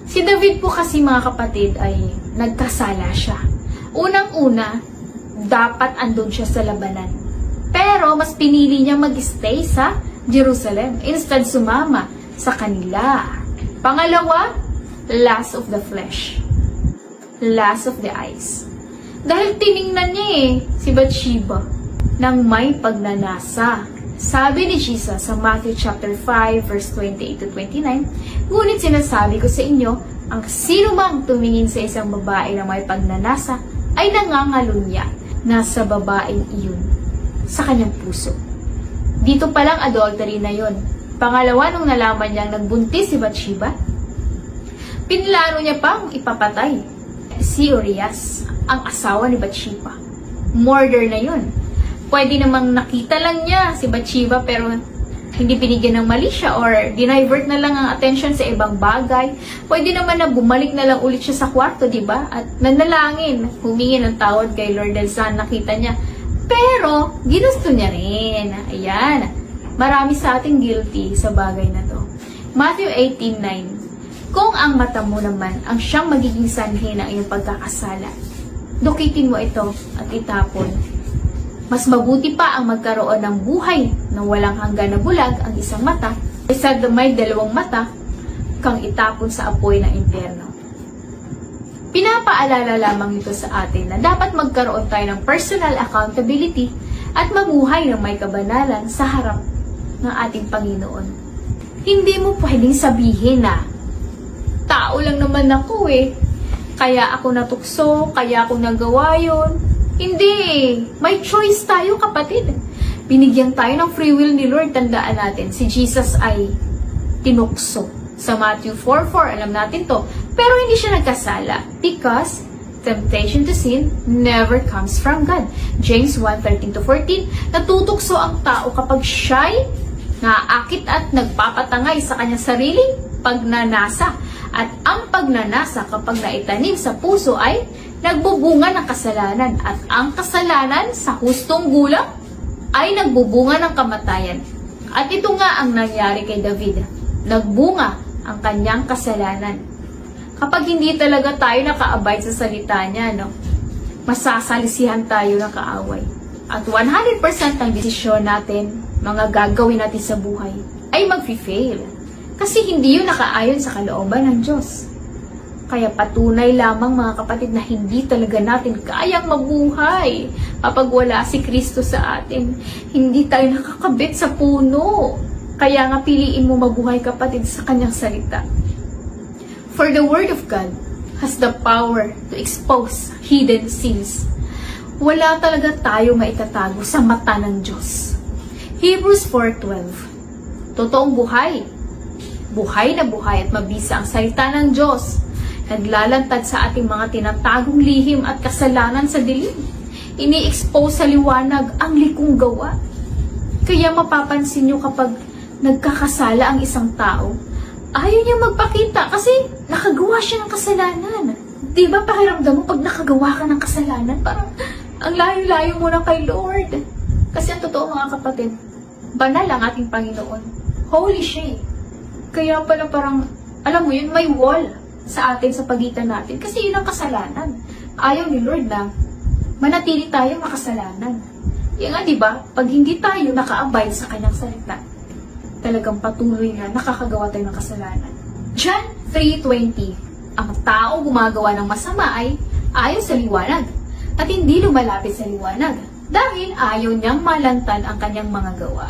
Si David po kasi, mga kapatid, ay nagkasala siya. Unang-una, dapat andun siya sa labanan. Pero mas pinili niya mag-stay sa Jerusalem. Instead, sumama sa kanila. Pangalawa, lust of the flesh. Lust of the eyes. Dahil tiningnan niya si Bathsheba nang may pagnanasa. Sabi ni Jesus sa Matthew chapter 5 verse 28 to 29, ngunit sinasabi ko sa inyo, ang sino mang tumingin sa isang babae na may pagnanasa ay nangangalunya na sa babaeng iyon sa kanyang puso. Dito palang adultery na yon. Pangalawa, nung nalaman niyang nagbuntis si Bathsheba, pinlano niya pang ipapatay si Urias, ang asawa ni Bathsheba. Murder na yun. Pwede namang nakita lang niya si Bathsheba pero hindi binigyan ng mali siya or dinivert na lang ang attention sa ibang bagay. Pwede naman na bumalik na lang ulit siya sa kwarto, diba? At nanalangin, humingi ng tawad kay Lord dahil saan nakita niya. Pero, ginusto niya rin. Ayan. Marami sa ating guilty sa bagay na to. Matthew 18:9. Kung ang mata mo naman ang siyang magiging sanhi ng iyong pagkakasala, dukitin mo ito at itapon. Mas mabuti pa ang magkaroon ng buhay na walang hanggan na bulag ang isang mata, kaysa may 2 mata kang itapon sa apoy ng impyerno. Pinapaalala lamang ito sa atin na dapat magkaroon tayo ng personal accountability at mamuhay ng may kabanalan sa harap ng ating Panginoon. Hindi mo pwedeng sabihin na, tao lang naman ako kaya ako natukso, kaya ako nagawa yun. Hindi. May choice tayo, kapatid. Binigyan tayo ng free will ni Lord. Tandaan natin, si Jesus ay tinukso. Sa Matthew 4:4, alam natin to. Pero hindi siya nagkasala because temptation to sin never comes from God. James 1:13-14, natutukso ang tao kapag siya'y naaakit at nagpapatangay sa kanyang sariling pagnanasa. At ang pagnanasa kapag naitanim sa puso ay nagbubunga ng kasalanan. At ang kasalanan sa hustong gulang ay nagbubunga ng kamatayan. At ito nga ang nangyari kay David. Nagbunga ang kanyang kasalanan. Kapag hindi talaga tayo naka-abide sa salita niya, masasalisihan tayo ng kaaway. At 100% ng desisyon natin, mga gagawin natin sa buhay, ay mag-fail. Kasi hindi yun nakaayon sa kalooban ng Diyos. Kaya patunay lamang mga kapatid na hindi talaga natin kayang mabuhay kapag wala si Kristo sa atin. Hindi tayo nakakabit sa puno. Kaya nga piliin mo mabuhay kapatid sa kanyang salita. For the Word of God has the power to expose hidden sins. Wala talaga tayo maitatago sa mata ng Diyos. Hebrews 4:12. Totoong buhay. Buhay na buhay at mabisa ang salita ng Diyos. Naglalantad sa ating mga tinatagong lihim at kasalanan sa dilim. Ini-expose sa liwanag ang likong gawa. Kaya mapapansin nyo kapag nagkakasala ang isang tao, ayaw niya magpakita kasi nakagawa siya ng kasalanan. Di ba pakiramdam mo pag nakagawa ka ng kasalanan, parang ang layo-layo mo na kay Lord. Kasi ang totoo mga kapatid, banal ang ating Panginoon. Holy siya. Kaya pala parang, alam mo yun, may wall sa atin sa pagitan natin. Kasi yun ang kasalanan. Ayaw ni Lord na manatili tayo makasalanan. Yan nga, di ba? Pag hindi tayo naka-abide sa kanyang salita, talagang patuloy na nakakagawa tayo ng kasalanan. John 3:20, ang tao gumagawa ng masama ay ayaw sa liwanag at hindi lumalapit sa liwanag dahil ayaw niyang malantad ang kanyang mga gawa.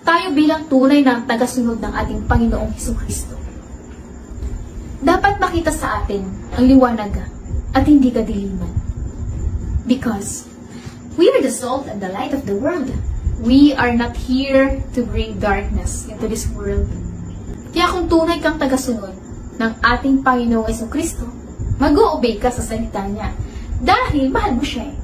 Tayo bilang tunay na tagasunod ng ating Panginoong Hesukristo, dapat makita sa atin ang liwanag at hindi kadiliman. Because we are the salt and the light of the world. We are not here to bring darkness into this world. Kaya kung tunay kang tagasunod ng ating Panginoong Hesukristo, mag-o-obey ka sa salita niya. Dahil mahal mo siya eh.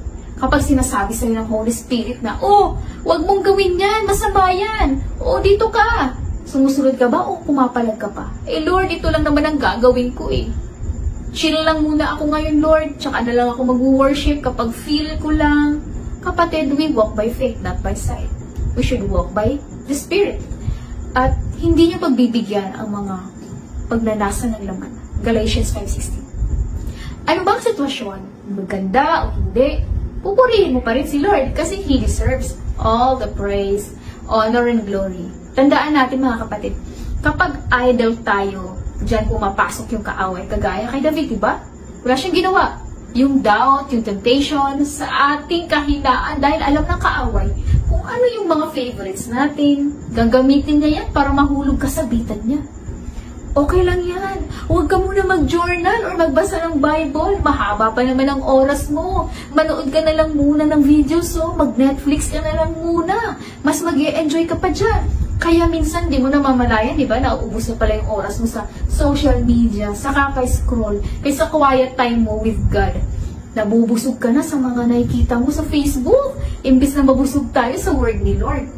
Kapag sinasabi sa'yo ng Holy Spirit na, oh, wag mong gawin yan, masama yan. Oh, dito ka. Sumusunod ka ba o pumapalag ka pa? Eh Lord, ito lang naman ang gagawin ko eh. Chill lang muna ako ngayon Lord, tsaka na lang ako mag-worship kapag feel ko lang. Kapatid, we walk by faith, not by sight. We should walk by the Spirit. At hindi niya pagbibigyan ang mga pagnanasa ng laman. Galatians 5:16. Ano bang sitwasyon? Maganda o hindi? Pupurihin mo pa rin si Lord kasi He deserves all the praise, honor, and glory. Tandaan natin mga kapatid, kapag idol tayo, diyan pumapasok yung kaaway. Kagaya kay David, diba? Wala siyang ginawa. Yung doubt, yung temptation sa ating kahinaan dahil alam ng kaaway kung ano yung mga favorites natin. Gagamitin niya yan para mahulog ka sa bitan niya. Okay lang yan. Huwag ka muna mag-journal or magbasa ng Bible. Mahaba pa naman ang oras mo. Manood ka na lang muna ng videos, so mag-Netflix ka na lang muna. Mas mag-e-enjoy ka pa dyan. Kaya minsan di mo na mamalayan, di ba? Nauubos na pala yung oras mo sa social media, sa kaka-scroll, kaysa quiet time mo with God. Nabubusog ka na sa mga nakikita mo sa Facebook, imbis na mabusog tayo sa word ni Lord.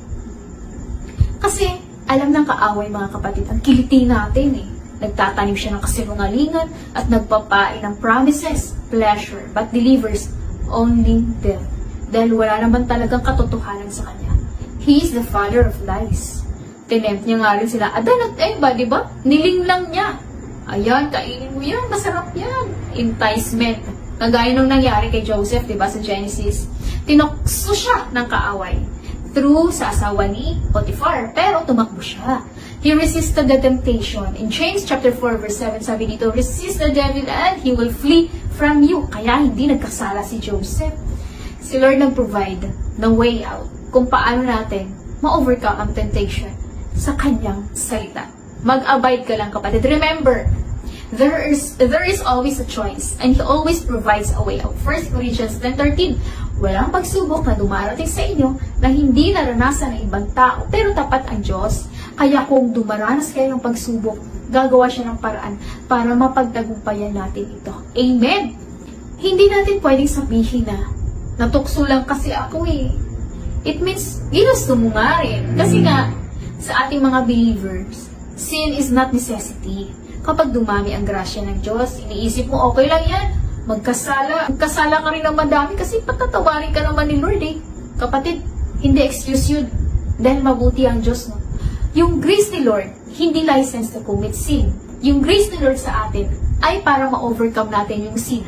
Kasi, alam ng kaaway mga kapatid, ang kiliti natin eh. Nagtatanim siya ng kasinungalingan at nagpapain ng promises, pleasure, but delivers only death. Dahil wala naman talagang katotohanan sa kanya. He is the father of lies. Tinempt niya nga rin sila, Adan at Eva, di ba? Niling lang niya. Ayan, kainin mo yan, masarap yan. Enticement. Kagaya nung nangyari kay Joseph, di ba, sa Genesis. Tinokso siya ng kaaway through sa asawa ni Potiphar, pero tumakbo siya. He resisted the temptation. In James chapter 4 verse 7, sabi dito, resist the devil and he will flee from you. Kaya hindi nagkasala si Joseph. Si Lord nag-provide ng way out kung paano natin ma-overcome ang temptation sa kanyang salita. Mag-abide ka lang kapatid. Remember, there is always a choice and He always provides a way out. 1 Corinthians 10:13, walang pagsubok na dumarating sa inyo na hindi naranasan ng ibang tao, pero tapat ang Diyos Kaya kung dumaranas kayo ng pagsubok, gagawa siya ng paraan para mapagtagumpayan natin ito. Amen! Hindi natin pwedeng sabihin na natukso lang kasi ako eh. It means, ginusto mo nga rin. Kasi nga, sa ating mga believers, sin is not necessity. Kapag dumami ang grasya ng Diyos, iniisip mo, okay lang yan. Magkasala ka rin ng madami kasi patatawarin ka naman ni Lord eh. Kapatid, hindi excuse yun. Dahil mabuti ang Diyos, no? Yung grace ni Lord, hindi license to commit sin. Yung grace ni Lord sa atin ay para ma-overcome natin yung sin.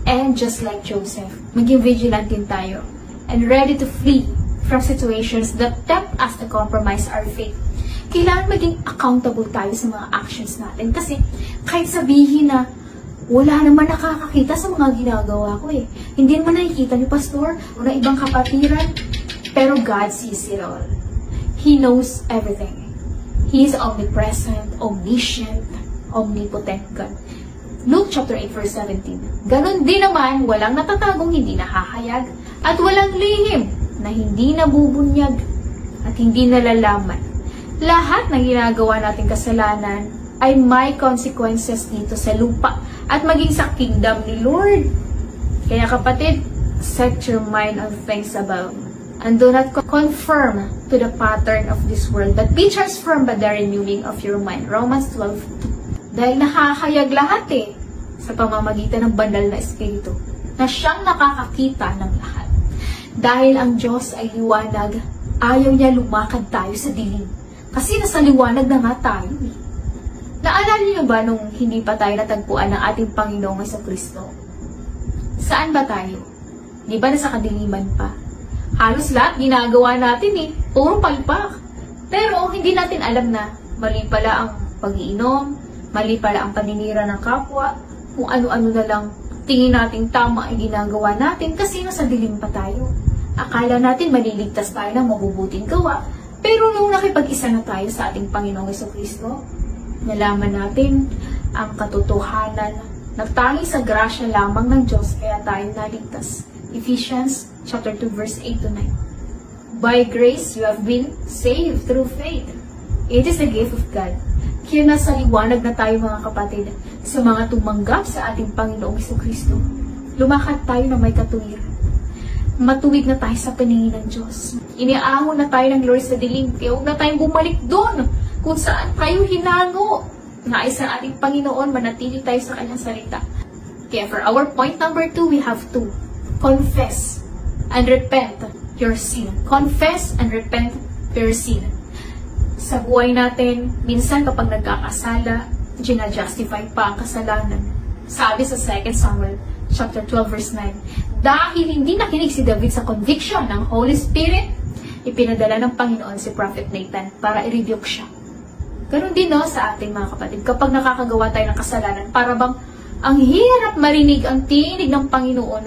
And just like Joseph, maging vigilant din tayo and ready to flee from situations that tempt us to compromise our faith. Kailangan maging accountable tayo sa mga actions natin kasi kahit sabihin na wala naman nakakakita sa mga ginagawa ko eh. Hindi naman nakikita ni pastor o ng ibang kapatiran, pero God sees it all. He knows everything. He is omnipresent, omniscient, omnipotent God. Luke chapter 8 verse 17. Ganon din naman, walang natatagong hindi nahahayag at walang lihim na hindi nabubunyag at hindi nalalaman. Lahat ng ginagawa nating kasalanan ay may consequences dito sa lupa at maging sa kingdom ni Lord. Kaya kapatid, set your mind on things above and do not conform to the pattern of this world but be transformed by the renewing of your mind. Romans 12:2. Dahil nakahayag lahat eh sa pamamagitan ng banal na espiritu na siyang nakakakita ng lahat. Dahil ang Diyos ay liwanag, ayaw niya lumakad tayo sa dilim. Kasi nasa liwanag na nga tayo eh. Naalala niyo ba nung hindi pa tayo natagpuan ng ating Panginoong Jesucristo? Saan ba tayo? Di ba nasa kadiliman pa? Halos lahat ginagawa natin eh. Puro palpak. Pero hindi natin alam na mali pala ang pag-iinom, mali pala ang paninira ng kapwa, kung ano-ano na lang tingin natin tama ay ginagawa natin kasi nasa dilim pa tayo. Akala natin maliligtas tayo ng mabubuting gawa. Pero nung nakipag-isa na tayo sa ating Panginoong Jesucristo, nalaman natin ang katotohanan na tanging sa grasya lamang ng Diyos kaya tayo naligtas. Ephesians chapter 2 verse 8 to 9. By grace you have been saved through faith. It is the gift of God. Kaya nasa liwanag na tayo mga kapatid sa mga tumanggap sa ating Panginoong Jesucristo. Lumakad tayo na may katuwiran. Matuwid na tayo sa paningin ng Diyos. Iniahon na tayo ng Lord sa dilim. Kaya huwag na tayong bumalik doon kung saan tayo hinango. Nais ang ating Panginoon, manatili tayo sa kanyang salita. Kaya for our point number 2, we have to confess and repent your sin. Confess and repent your sin. Sa buhay natin, minsan kapag nagkakasala, ginajustify pa ang kasalanan. Sabi sa 2 Samuel chapter 12 verse 9, dahil hindi nakinig si David sa conviction ng Holy Spirit, ipinadala ng Panginoon si Prophet Nathan para i-rebuke siya. Ganon din no, sa ating mga kapatid, kapag nakakagawa tayo ng kasalanan, para bang ang hirap marinig ang tinig ng Panginoon,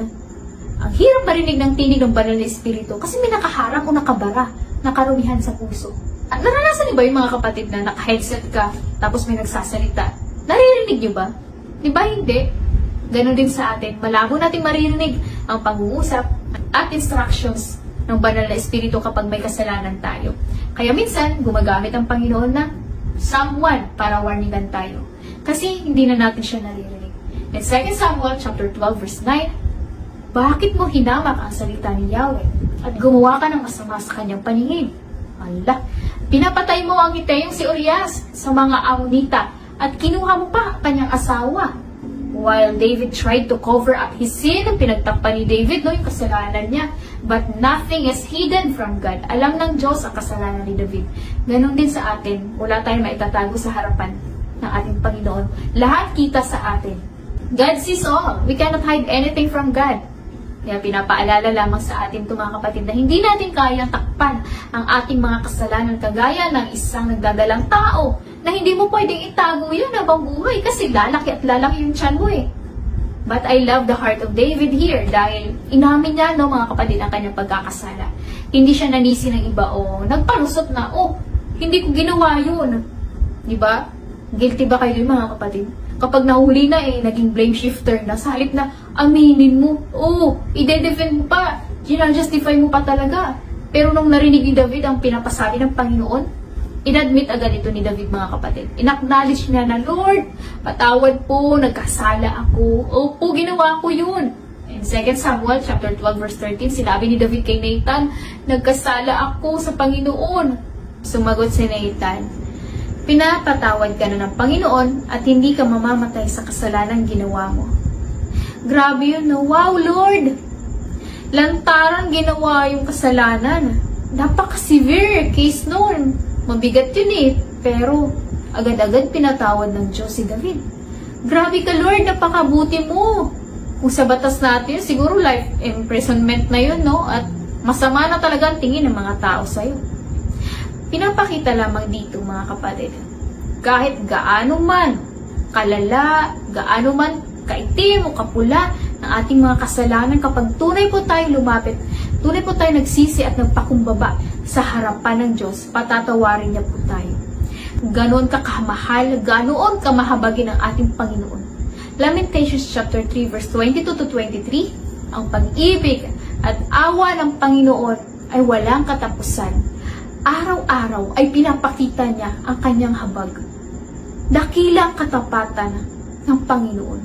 ang hirap marinig ng tinig ng banal na Espiritu, kasi may nakaharang o nakabara, nakarumihan sa puso. At naranasan niyo ba yung mga kapatid na naka-headset ka, tapos may nagsasalita? Naririnig niyo ba? Di ba hindi? Ganon din sa atin. Malabo nating maririnig ang pag-uusap at instructions ng banal na Espiritu kapag may kasalanan tayo. Kaya minsan, gumagamit ang Panginoon na someone para warningan tayo. Kasi hindi na natin siya naririnig. In 2 Samuel chapter 12 verse 9, bakit mo hinamak ang salita ni Yahweh at gumawa ka ng masama sa kanyang paningin? Allah, pinapatay mo ang Hiteyong si Urias sa mga Ammonita at kinuha mo pa ang kanyang asawa. While David tried to cover up his sin, pinagtakpan ni David yung kasalanan niya. But nothing is hidden from God. Alam ng Diyos ang kasalanan ni David. Ganon din sa atin. Wala tayong maitatago sa harapan ng ating Panginoon. Lahat kita sa atin. God sees all. We cannot hide anything from God. Kaya pinapaalala lamang sa atin ito mga kapatid na hindi natin kayang takpan ang ating mga kasalanan kagaya ng isang nagdadalang tao na hindi mo pwedeng itago yan habang buhay kasi lalaki at lalaki yung tiyan mo eh. But I love the heart of David here dahil inamin niya no mga kapatid ang kanyang pagkakasala. Hindi siya nanisi ng iba o nagpalusot na, hindi ko ginawa yun. Diba? Guilty ba kayo mga kapatid? Kapag nahuli na naging blame shifter na sa halip na aminin mo, ide-defend mo pa, ginajustify mo pa talaga. Pero nung narinig ni David ang pinapasabi ng Panginoon, Inadmit agad ito ni David, mga kapatid. Inacknowledge niya na, Lord, patawad po, nagkasala ako. Opo, ginawa ko yun. In 2 Samuel chapter 12 verse 13, sinabi ni David kay Nathan, nagkasala ako sa Panginoon. Sumagot si Nathan, pinapatawad ka na ng Panginoon at hindi ka mamamatay sa kasalanang ginawa mo. Grabe yun, no? Wow, Lord! Lantaran ginawa yung kasalanan. Napaka-severe case noon. Mabigat yun eh. Pero, agad-agad pinatawad ng Diyos si David. Grabe ka, Lord, napakabuti mo. Kung sa batas natin, siguro life imprisonment na yun, no? At masama na talaga ang tingin ng mga tao sa'yo. Pinapakita lamang dito, mga kapatid, kahit gaano man kalala, gaano man kaitim o kapula ng ating mga kasalanan, kapag tunay po tayo lumapit, tunay po tayo nagsisi at nagpakumbaba sa harapan ng Diyos, patatawarin niya po tayo. Ganoon ka kamahal, ganoon kamahabagin ang ating Panginoon. Lamentations chapter 3 verse 22 to 23, ang pag-ibig at awa ng Panginoon ay walang katapusan. Araw-araw ay pinapakita niya ang kanyang habag. Dakilang katapatan ng Panginoon.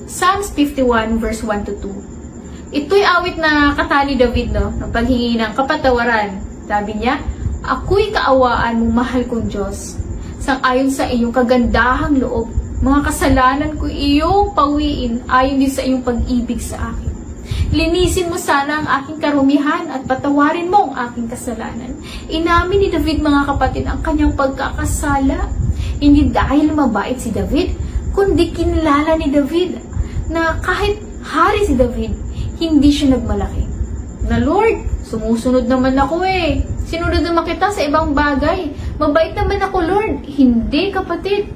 Psalms 51 verse 1 to 2. Ito'y awit na kata ni David, no? Ng paghingi ng kapatawaran. Sabi niya, ako'y kaawaan mo, mahal kong Diyos. Sang-ayon sa iyong kagandahang loob, mga kasalanan ko iyong pawiin ayon din sa iyong pag-ibig sa akin. Linisin mo sana ang aking karumihan at patawarin mo ang aking kasalanan. Inamin ni David, mga kapatid, ang kanyang pagkakasala. Hindi dahil mabait si David, kundi kinilala ni David na kahit hari si David, hindi siya nagmalaki. Na Lord, sumusunod naman ako eh. Sinunod naman kita sa ibang bagay. Mabait naman ako, Lord. Hindi, kapatid.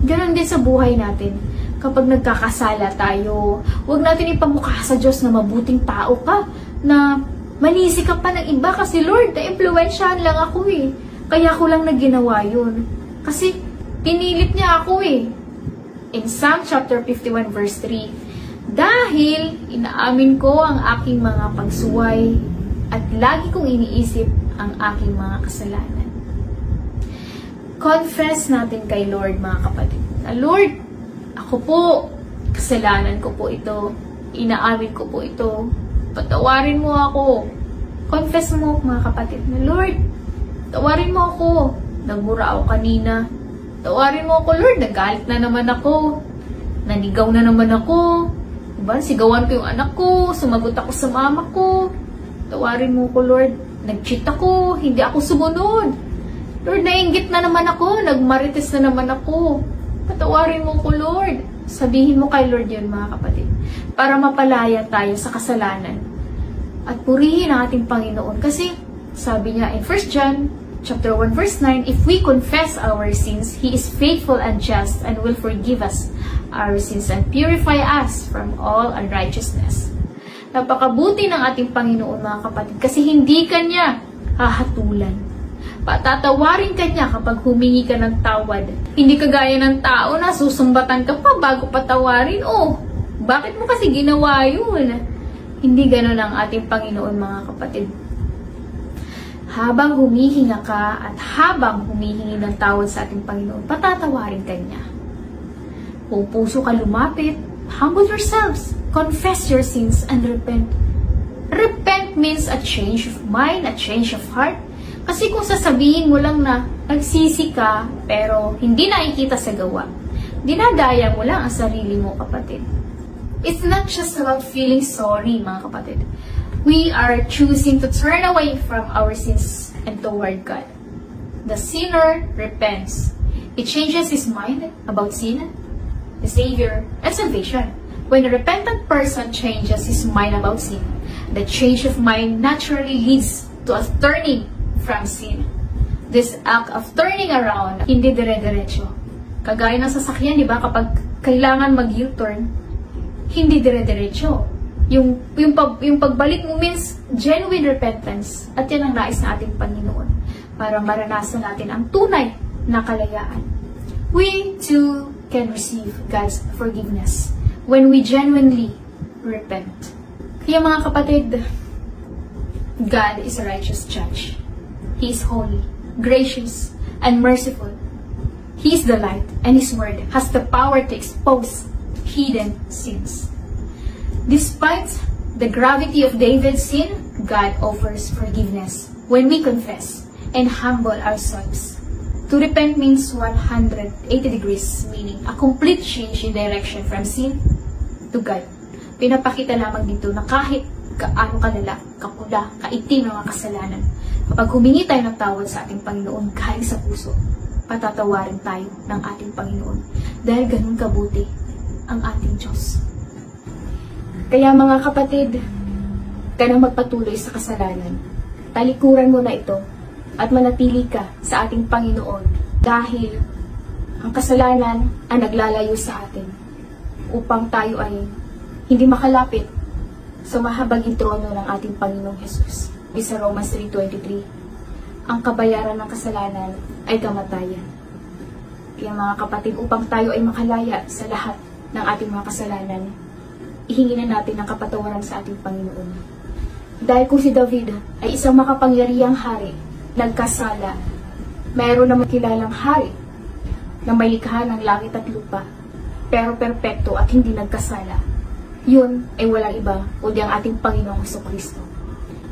Ganon din sa buhay natin. Kapag nagkakasala tayo, huwag natin ipamukha sa Diyos na mabuting tao ka, na manisi ka pa ng iba kasi Lord, na-impluensyahan lang ako eh. Kaya ko lang naginawa yun. Kasi pinilit niya ako eh. In Psalm chapter 51 verse 3, dahil inaamin ko ang aking mga pagsuway at lagi kong iniisip ang aking mga kasalanan. Confess natin kay Lord, mga kapatid. Na Lord, ako po, kasalanan ko po ito. Inaamin ko po ito. Patawarin mo ako. Confess mo, mga kapatid, na Lord, tawarin mo ako. Nagmura ako kanina. Tawarin mo ako, Lord. Nagalit na naman ako. Nanigaw na naman ako. Diba? Sigawan ko yung anak ko. Sumagot ako sa mama ko. Tawarin mo ko, Lord. Nag-cheat ako. Hindi ako sumunod. Lord, nainggit na naman ako. Nagmarites na naman ako. Patawarin mo ko, Lord. Sabihin mo kay Lord yun, mga kapatid. Para mapalaya tayo sa kasalanan. At purihin ang ating Panginoon. Kasi, sabi niya in 1 John chapter 1 verse 9, if we confess our sins, He is faithful and just and will forgive us our sins and purify us from all unrighteousness. Napakabuti ng ating Panginoon, mga kapatid, kasi hindi Kanya hahatulan. Patatawarin Kanya kapag humingi ka ng tawad. Hindi kagaya ng tao na susumbatan ka pa bago patawarin. Oh, bakit mo kasi ginawa yun? Hindi ganon ang ating Panginoon, mga kapatid. Habang humihinga ka at habang humihingi ng tawad sa ating Panginoon, patatawarin Kanya. Kung puso ka lumapit, humble yourselves, confess your sins, and repent. Repent means a change of mind, a change of heart. Kasi kung sasabihin mo lang na nagsisi ka, pero hindi nakikita sa gawa, dinadaya mo lang ang sarili mo, kapatid. It's not just about feeling sorry, mga kapatid. We are choosing to turn away from our sins and toward God. The sinner repents. He changes his mind about sin, the Savior, and salvation. When a repentant person changes his mind about sin, the change of mind naturally leads to a turning from sin. This act of turning around, hindi dire-diretso. Kagaya ng sasakyan, di ba? Kapag kailangan mag-U-turn, hindi dire-diretso. Yung pagbalik mo means genuine repentance. At yan ang nais na ating Panginoon para maranasan natin ang tunay na kalayaan. We too can receive God's forgiveness when we genuinely repent. Kaya mga kapatid, God is a righteous judge. He is holy. gracious, and merciful. He is the light, and His word has the power to expose hidden sins. Despite the gravity of David's sin, God offers forgiveness when we confess and humble ourselves. To repent means 180 degrees, meaning a complete change in direction from sin to God. Pinapakita lamang dito na kahit kaano kalala, kapula, kaitim ng mga kasalanan, kapag humingi tayo ng tawad sa ating Panginoon galing sa puso, patatawarin tayo ng ating Panginoon. Dahil ganun kabuti ang ating Diyos. Kaya mga kapatid, ka nang magpatuloy sa kasalanan, talikuran mo na ito at manatili ka sa ating Panginoon dahil ang kasalanan ang naglalayo sa atin upang tayo ay hindi makalapit sa mahabaging trono ng ating Panginoong Jesus. Sa Romans 3:23, ang kabayaran ng kasalanan ay kamatayan. Kaya mga kapatid, upang tayo ay makalaya sa lahat ng ating mga kasalanan, ihingi na natin ang kapatawaran sa ating Panginoon. Dahil kung si David ay isang makapangyarihang hari, nagkasala, mayroon namang kilalang hari na may likha ng langit at lupa, pero perpekto at hindi nagkasala. Yun ay walang iba kundi ang ating Panginoong Jesucristo.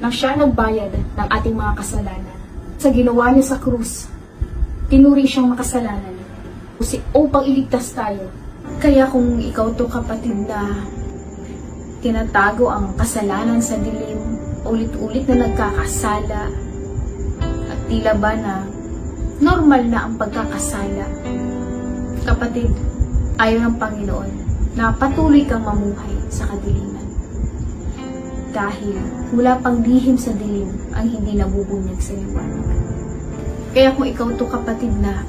Nang siya nagbayad ng ating mga kasalanan, sa ginawa niya sa krus, tinuri siyang makasalanan upang iligtas tayo. Kaya kung ikaw to kapatid na tinatago ang kasalanan sa dilim, ulit-ulit na nagkakasala, at tila ba na normal na ang pagkakasala, kapatid, ayaw ng Panginoon na patuloy kang mamuhay sa kadiliman. Dahil wala pang lihim sa dilim ang hindi nabubunyag sa liwanag. Kaya kung ikaw to kapatid na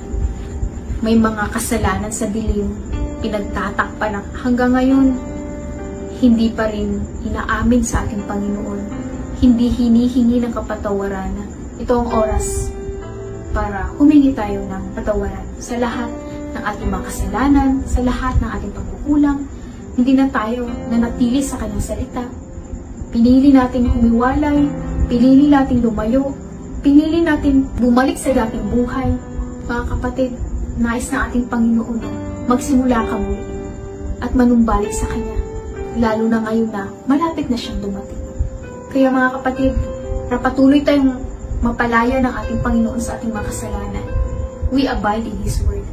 may mga kasalanan sa dilim, pinagtatakpan hanggang ngayon, hindi pa rin inaamin sa ating Panginoon, hindi hinihingi ng kapatawaran, ito ang oras para humingi tayo ng patawaran sa lahat ng ating mga kasalanan, sa lahat ng ating pagkukulang. Hindi na tayo nanatili sa kanyang salita. Pinili nating humiwalay, pinili nating lumayo, pinili nating bumalik sa dating buhay. Mga kapatid, nais na ating Panginoon magsimula ka muli at manumbalik sa Kanya, lalo na ngayon na malapit na siyang dumating. Kaya mga kapatid, patuloy tayong mapalaya ng ating Panginoon sa ating mga kasalanan. We abide in His Word.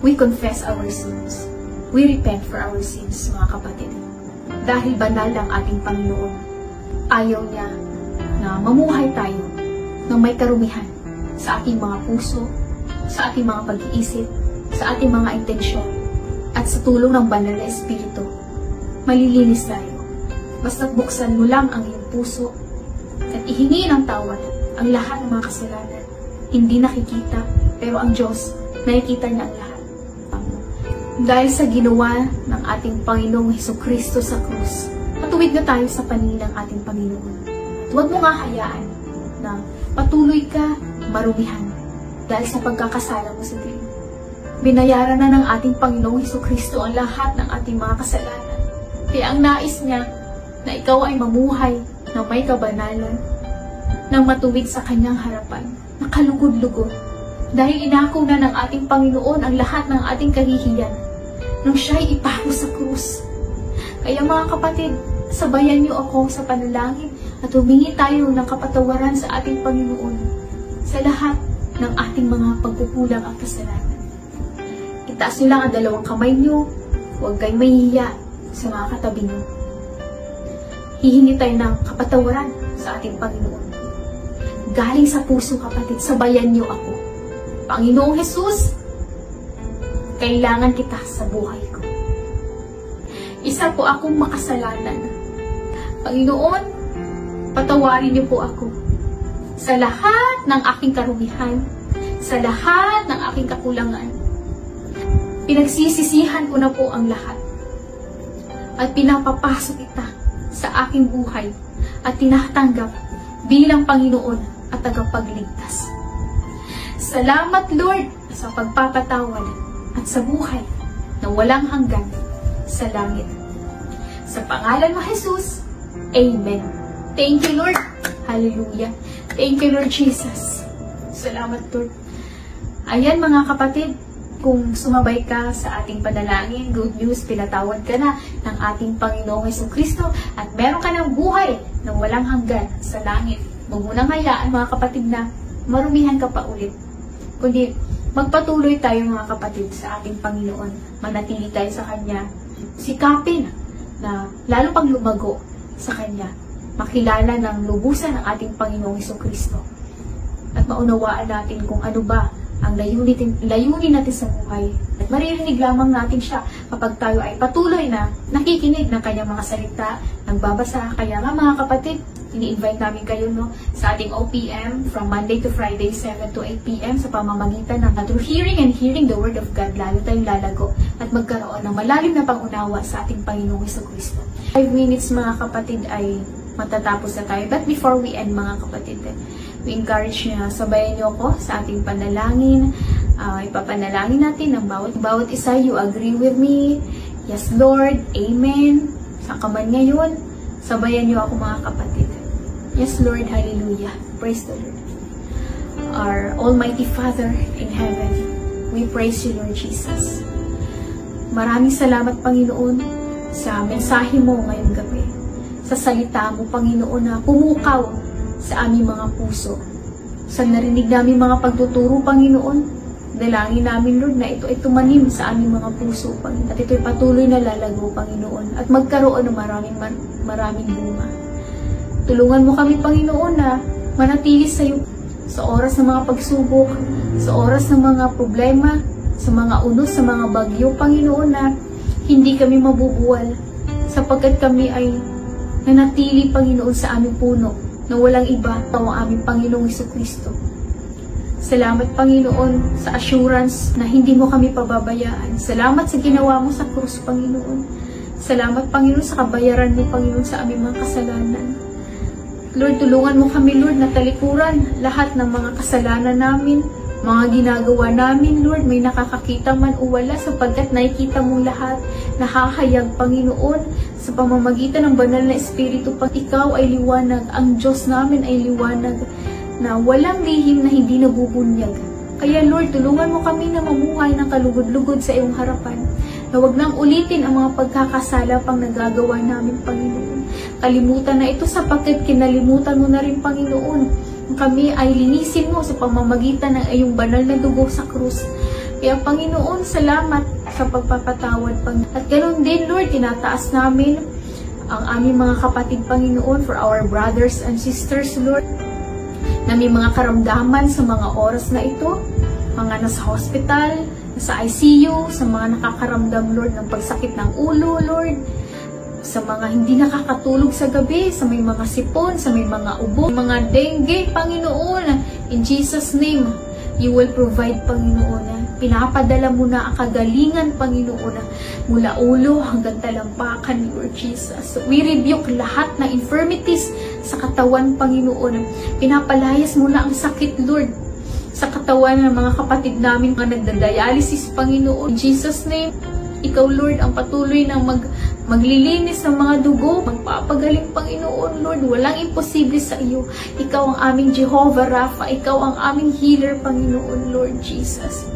We confess our sins. We repent for our sins, mga kapatid. Dahil banal ang ating Panginoon, ayaw niya na mamuhay tayo ng may karumihan sa ating mga puso, sa ating mga pag-iisip, sa ating mga intensyon, at sa tulong ng banal na Espiritu, malilinis tayo. Basta't buksan mo lang ang iyong puso at ihingi ng tawad ang lahat ng mga kasalanan. Hindi nakikita, pero ang Diyos, nakikita niya ang lahat. Dahil sa ginawa ng ating Panginoong Jesucristo sa krus, matuwid na tayo sa paningin ng ating Panginoon. At huwag mo nga hayaan na patuloy ka marumihan dahil sa pagkakasala mo sa dilim. Binayaran na ng ating Panginoong Jesucristo ang lahat ng ating mga kasalanan. Kaya ang nais niya na ikaw ay mamuhay na may kabanalan, nang matuwid sa kanyang harapan, nakalugod-lugod. Dahil inako na ng ating Panginoon ang lahat ng ating kahihiyan nang siya'y ipako sa krus. Kaya mga kapatid, sabayan niyo ako sa panalangin at humingi tayo ng kapatawaran sa ating Panginoon sa lahat ng ating mga pagkukulang at kasalanan. Itaas niyo lang ang dalawang kamay niyo, huwag kayong mahihiya sa mga katabi niyo. Hihingi tayo ng kapatawaran sa ating Panginoon. Galing sa puso kapatid, sabayan niyo ako. Panginoong Jesus, kailangan kita sa buhay ko. Isa po akong makasalanan. Panginoon, patawarin niyo po ako sa lahat ng aking karumihan, sa lahat ng aking kakulangan. Pinagsisisihan ko na po ang lahat. At pinapapasok kita sa aking buhay at tinatanggap bilang Panginoon at tagapagligtas. Salamat Lord sa pagpapatawad at sa buhay na walang hanggan sa langit. Sa pangalan mo Jesus, Amen. Thank you Lord. Hallelujah. Thank you Lord Jesus. Salamat, Lord. Ayan mga kapatid, kung sumabay ka sa ating panalangin, good news, pinatawad ka na ng ating Panginoong Jesucristo at meron ka ng buhay na walang hanggan sa langit. Huwag mo nang hayaan mga kapatid na marumihan ka pa ulit. Kundi magpatuloy tayo mga kapatid sa ating Panginoon. Manatili tayo sa Kanya. Sikapin na lalo pang lumago sa Kanya. Makilala ng lubusan ng ating Panginoong Jesucristo. At maunawaan natin kung ano ba ang layunin natin sa buhay. At maririnig lamang natin siya kapag tayo ay patuloy na nakikinig ng kanyang mga salita, nagbabasa. Kaya nga mga kapatid, ini-invite namin kayo sa ating OPM from Monday to Friday, 7 to 8 p.m. sa pamamagitan ng through hearing and hearing the Word of God, lalo tayong lalago at magkaroon ng malalim na pangunawa sa ating Panginoong Jesucristo. 5 minutes mga kapatid ay matatapos na tayo. But before we end mga kapatid, we encourage na sabayan niyo ako sa ating panalangin. Ipapanalangin natin ang bawat isa. You agree with me? Yes, Lord. Amen. Sa kaman ngayon, sabayan niyo ako mga kapatid. Yes, Lord. Hallelujah. Praise the Lord. Our Almighty Father in heaven, we praise you, Lord Jesus. Maraming salamat, Panginoon, sa mensahe mo ngayong gabi. Sa salita mo, Panginoon, na pumukaw sa aming mga puso. Sa narinig namin mga pagtuturo, Panginoon, dalangin namin, Lord, na ito ay tumanim sa aming mga puso, Panginoon. At ito ay patuloy na lalago, Panginoon. At magkaroon ng maraming bunga. Tulungan mo kami, Panginoon, na manatili sa iyo sa oras ng mga pagsubok, sa oras ng mga problema, sa mga unos, sa mga bagyo, Panginoon, na hindi kami mabubuwal sapagkat kami ay nanatili, Panginoon, sa aming puno na walang iba ang aming Panginoong Jesucristo. Salamat, Panginoon, sa assurance na hindi mo kami pababayaan. Salamat sa ginawa mo sa krus, Panginoon. Salamat, Panginoon, sa kabayaran mo, Panginoon, sa aming mga kasalanan. Lord, tulungan mo kami, Lord, na talikuran lahat ng mga kasalanan namin, mga ginagawa namin, Lord, may nakakakita man o wala, sapagkat nakikita mong lahat, nakahayag, Panginoon, sa pamamagitan ng banal na Espiritu. Pag ikaw ay liwanag, ang Diyos namin ay liwanag, na walang lihim na hindi nabubunyag. Kaya Lord, tulungan mo kami na mamuhay ng kalugod-lugod sa iyong harapan, na wag nang ulitin ang mga pagkakasala pang nagagawa namin, Panginoon. Kalimutan na ito sapagkat kinalimutan mo na rin, Panginoon. Kami ay linisin mo sa pamamagitan ng iyong banal na dugo sa krus. Kaya Panginoon, salamat sa pagpapatawad. At ganoon din, Lord, tinataas namin ang aming mga kapatid, Panginoon, for our brothers and sisters, Lord, na may mga karamdaman sa mga oras na ito, mga nasa hospital, nasa ICU, sa mga nakakaramdam, Lord, ng pagsakit ng ulo, Lord, sa mga hindi nakakatulog sa gabi, sa may mga sipon, sa may mga ubo, mga dengue, Panginoon, in Jesus' name, you will provide, Panginoon. Pinapadala mo na ang kagalingan, Panginoon, mula ulo hanggang talampakan, Lord Jesus. So, we rebuke lahat ng infirmities sa katawan, Panginoon. Pinapalayas mo na ang sakit, Lord, sa katawan ng mga kapatid namin, mga nagda-dialysis, Panginoon. In Jesus' name, ikaw, Lord, ang patuloy na maglilinis ng mga dugo, magpapagaling, Panginoon, Lord. Walang imposible sa iyo. Ikaw ang aming Jehovah Rapha. Ikaw ang aming healer, Panginoon, Lord Jesus.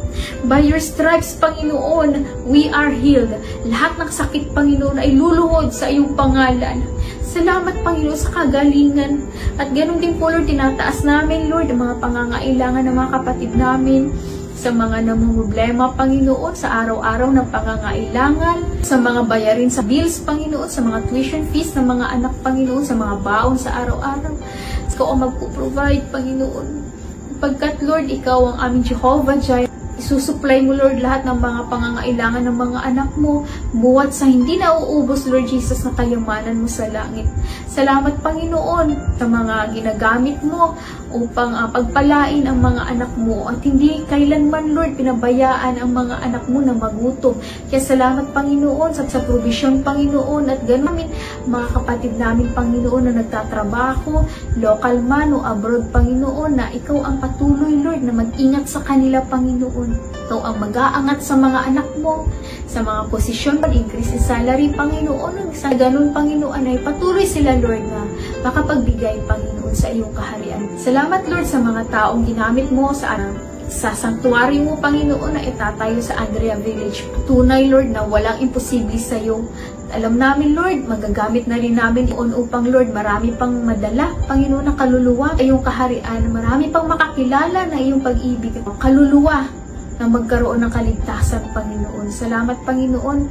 By your stripes, Panginoon, we are healed. Lahat ng sakit, Panginoon, ay luluhod sa iyong pangalan. Salamat, Panginoon, sa kagalingan. At ganun din po, Lord, tinataas namin, Lord, ang mga pangangailangan ng mga kapatid namin, sa mga namumroblema, Panginoon, sa araw-araw ng pangangailangan, sa mga bayarin sa bills, Panginoon, sa mga tuition fees ng mga anak, Panginoon, sa mga baon sa araw-araw. Ikaw ang magpo-provide, Panginoon. Pagkat, Lord, ikaw ang aming Jehovah Jireh. Isusupply mo, Lord, lahat ng mga pangangailangan ng mga anak mo, buwat sa hindi nauubos, Lord Jesus, na kayamanan mo sa langit. Salamat, Panginoon, sa mga ginagamit mo upang pagpalain ang mga anak mo at hindi kailanman, Lord, pinabayaan ang mga anak mo na magutom. Kaya salamat, Panginoon, sa provision, Panginoon, at ganoon mga kapatid namin, Panginoon, na nagtatrabaho, local man o abroad, Panginoon, na ikaw ang patuloy, Lord, na mag-ingat sa kanila, Panginoon. Ikaw ang mag-aangat sa mga anak mo, sa mga posisyon, pag-increase in salary, Panginoon. Sa ganun, Panginoon, ay patuloy sila, Lord, na makapagbigay, Panginoon, maglingkod sa iyong kaharian. Salamat, Lord, sa mga taong ginamit mo sa sanctuary mo, Panginoon, na itatayo sa Andrea Village. Tunay, Lord, na walang imposible sa iyo. Alam namin, Lord, magagamit na rin namin upang, Lord, marami pang madala, Panginoon, na kaluluwa sa iyong kaharian. Marami pang makakilala na iyong pag-ibig. Kaluluwa na magkaroon ng kaligtasan, Panginoon. Salamat, Panginoon,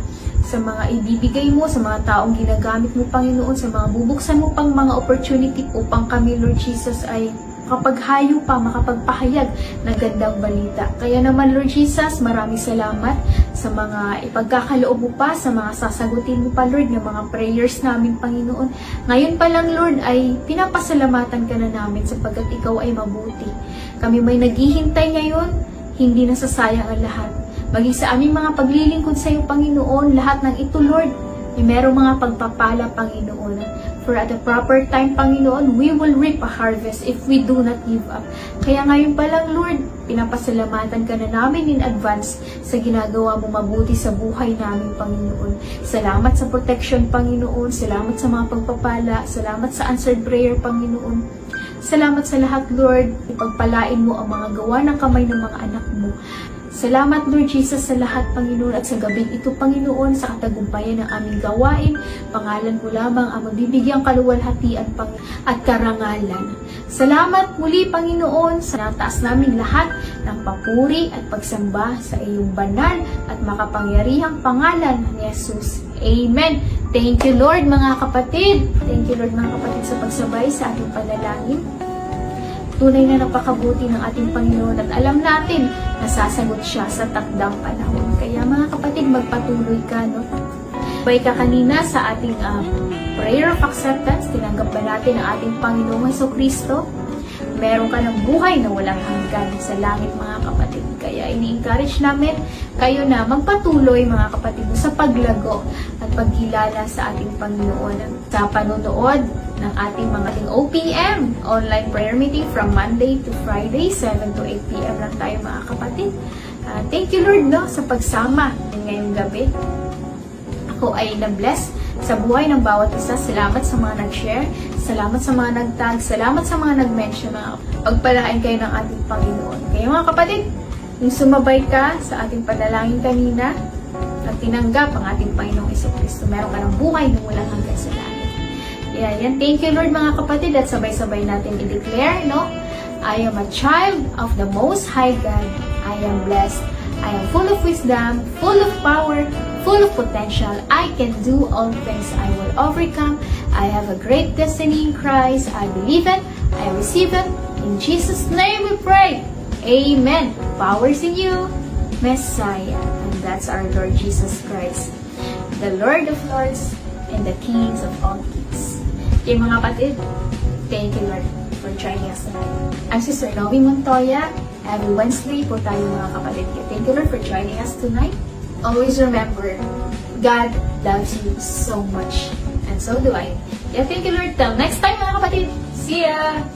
sa mga ibibigay mo, sa mga taong ginagamit mo, Panginoon, sa mga bubuksan mo pang mga opportunity upang kami, Lord Jesus, ay makapaghayo pa, makapagpahayag ng gandang balita. Kaya naman, Lord Jesus, maraming salamat sa mga ipagkakaloob mo pa, sa mga sasagutin mo pa, Lord, ng mga prayers namin, Panginoon. Ngayon pa lang, Lord, ay pinapasalamatan ka na namin sapagkat ikaw ay mabuti. Kami may naghihintay ngayon, hindi nasasayang ang lahat. Maging sa aming mga paglilingkod sa iyo, Panginoon, lahat ng ito, Lord, ay merong mga pagpapala, Panginoon. For at the proper time, Panginoon, we will reap a harvest if we do not give up. Kaya ngayon pa lang, Lord, pinapasalamatan ka na namin in advance sa ginagawa mo mabuti sa buhay namin, Panginoon. Salamat sa protection, Panginoon. Salamat sa mga pagpapala. Salamat sa answered prayer, Panginoon. Salamat sa lahat, Lord. Ipagpalain mo ang mga gawa ng kamay ng mga anak mo. Salamat, Lord Jesus, sa lahat, Panginoon, at sa gabing ito, Panginoon, sa katagumpayan ng aming gawain. Pangalan mo lamang ang magbibigyang kaluwalhatian at karangalan. Salamat muli, Panginoon, sa nataas namin lahat ng papuri at pagsamba sa iyong banal at makapangyarihang pangalan ni Jesus. Amen. Thank you, Lord, mga kapatid. Thank you, Lord, mga kapatid, sa pagsabay sa ating panalangin. Tunay na napakabuti ng ating Panginoon at alam natin na sasagot siya sa takdang panahon. Kaya mga kapatid, magpatuloy ka, no? Bay ka kanina sa ating prayer of acceptance. Tinanggap ba natin ang ating Panginoong Jesucristo? Meron ka ng buhay na walang hanggan sa langit, mga kapatid. Kaya ini-encourage namin kayo na magpatuloy, mga kapatid, sa paglago at pagkilala sa ating Panginoon. Sa panonood ng ating mga OPM, online prayer meeting from Monday to Friday, 7 to 8 p.m. lang tayo, mga kapatid. Thank you, Lord, no, sa pagsama ngayong gabi. Ako ay na-bless sa buhay ng bawat isa. Salamat sa mga nag-share. Salamat sa mga nag-tag. Salamat sa mga nag-mention na pagpalain kayo ng ating Panginoon. Kaya mga kapatid, yung sumabay ka sa ating panalangin kanina at tinanggap ang ating Panginoong Jesucristo, meron ka ng buhay na walang hanggan sa langit. Yan. Thank you, Lord, mga kapatid, at sabay-sabay natin i-declare, no? I am a child of the Most High God. I am blessed. I am full of wisdom, full of power, full of potential. I can do all things. I will overcome. I have a great destiny in Christ. I believe it. I receive it. In Jesus' name we pray. Amen. Powers in you, Messiah. And that's our Lord Jesus Christ, the Lord of Lords and the Kings of all kings. Okay, mga kapatid, thank you, Lord, for joining us tonight. I'm Sister Novi Montoya. Every Wednesday po tayo, mga kapatid. Thank you, Lord, for joining us tonight. Always remember, God loves you so much. And so do I. Yeah, thank you, Lord. Till next time, mga kapatid. See ya!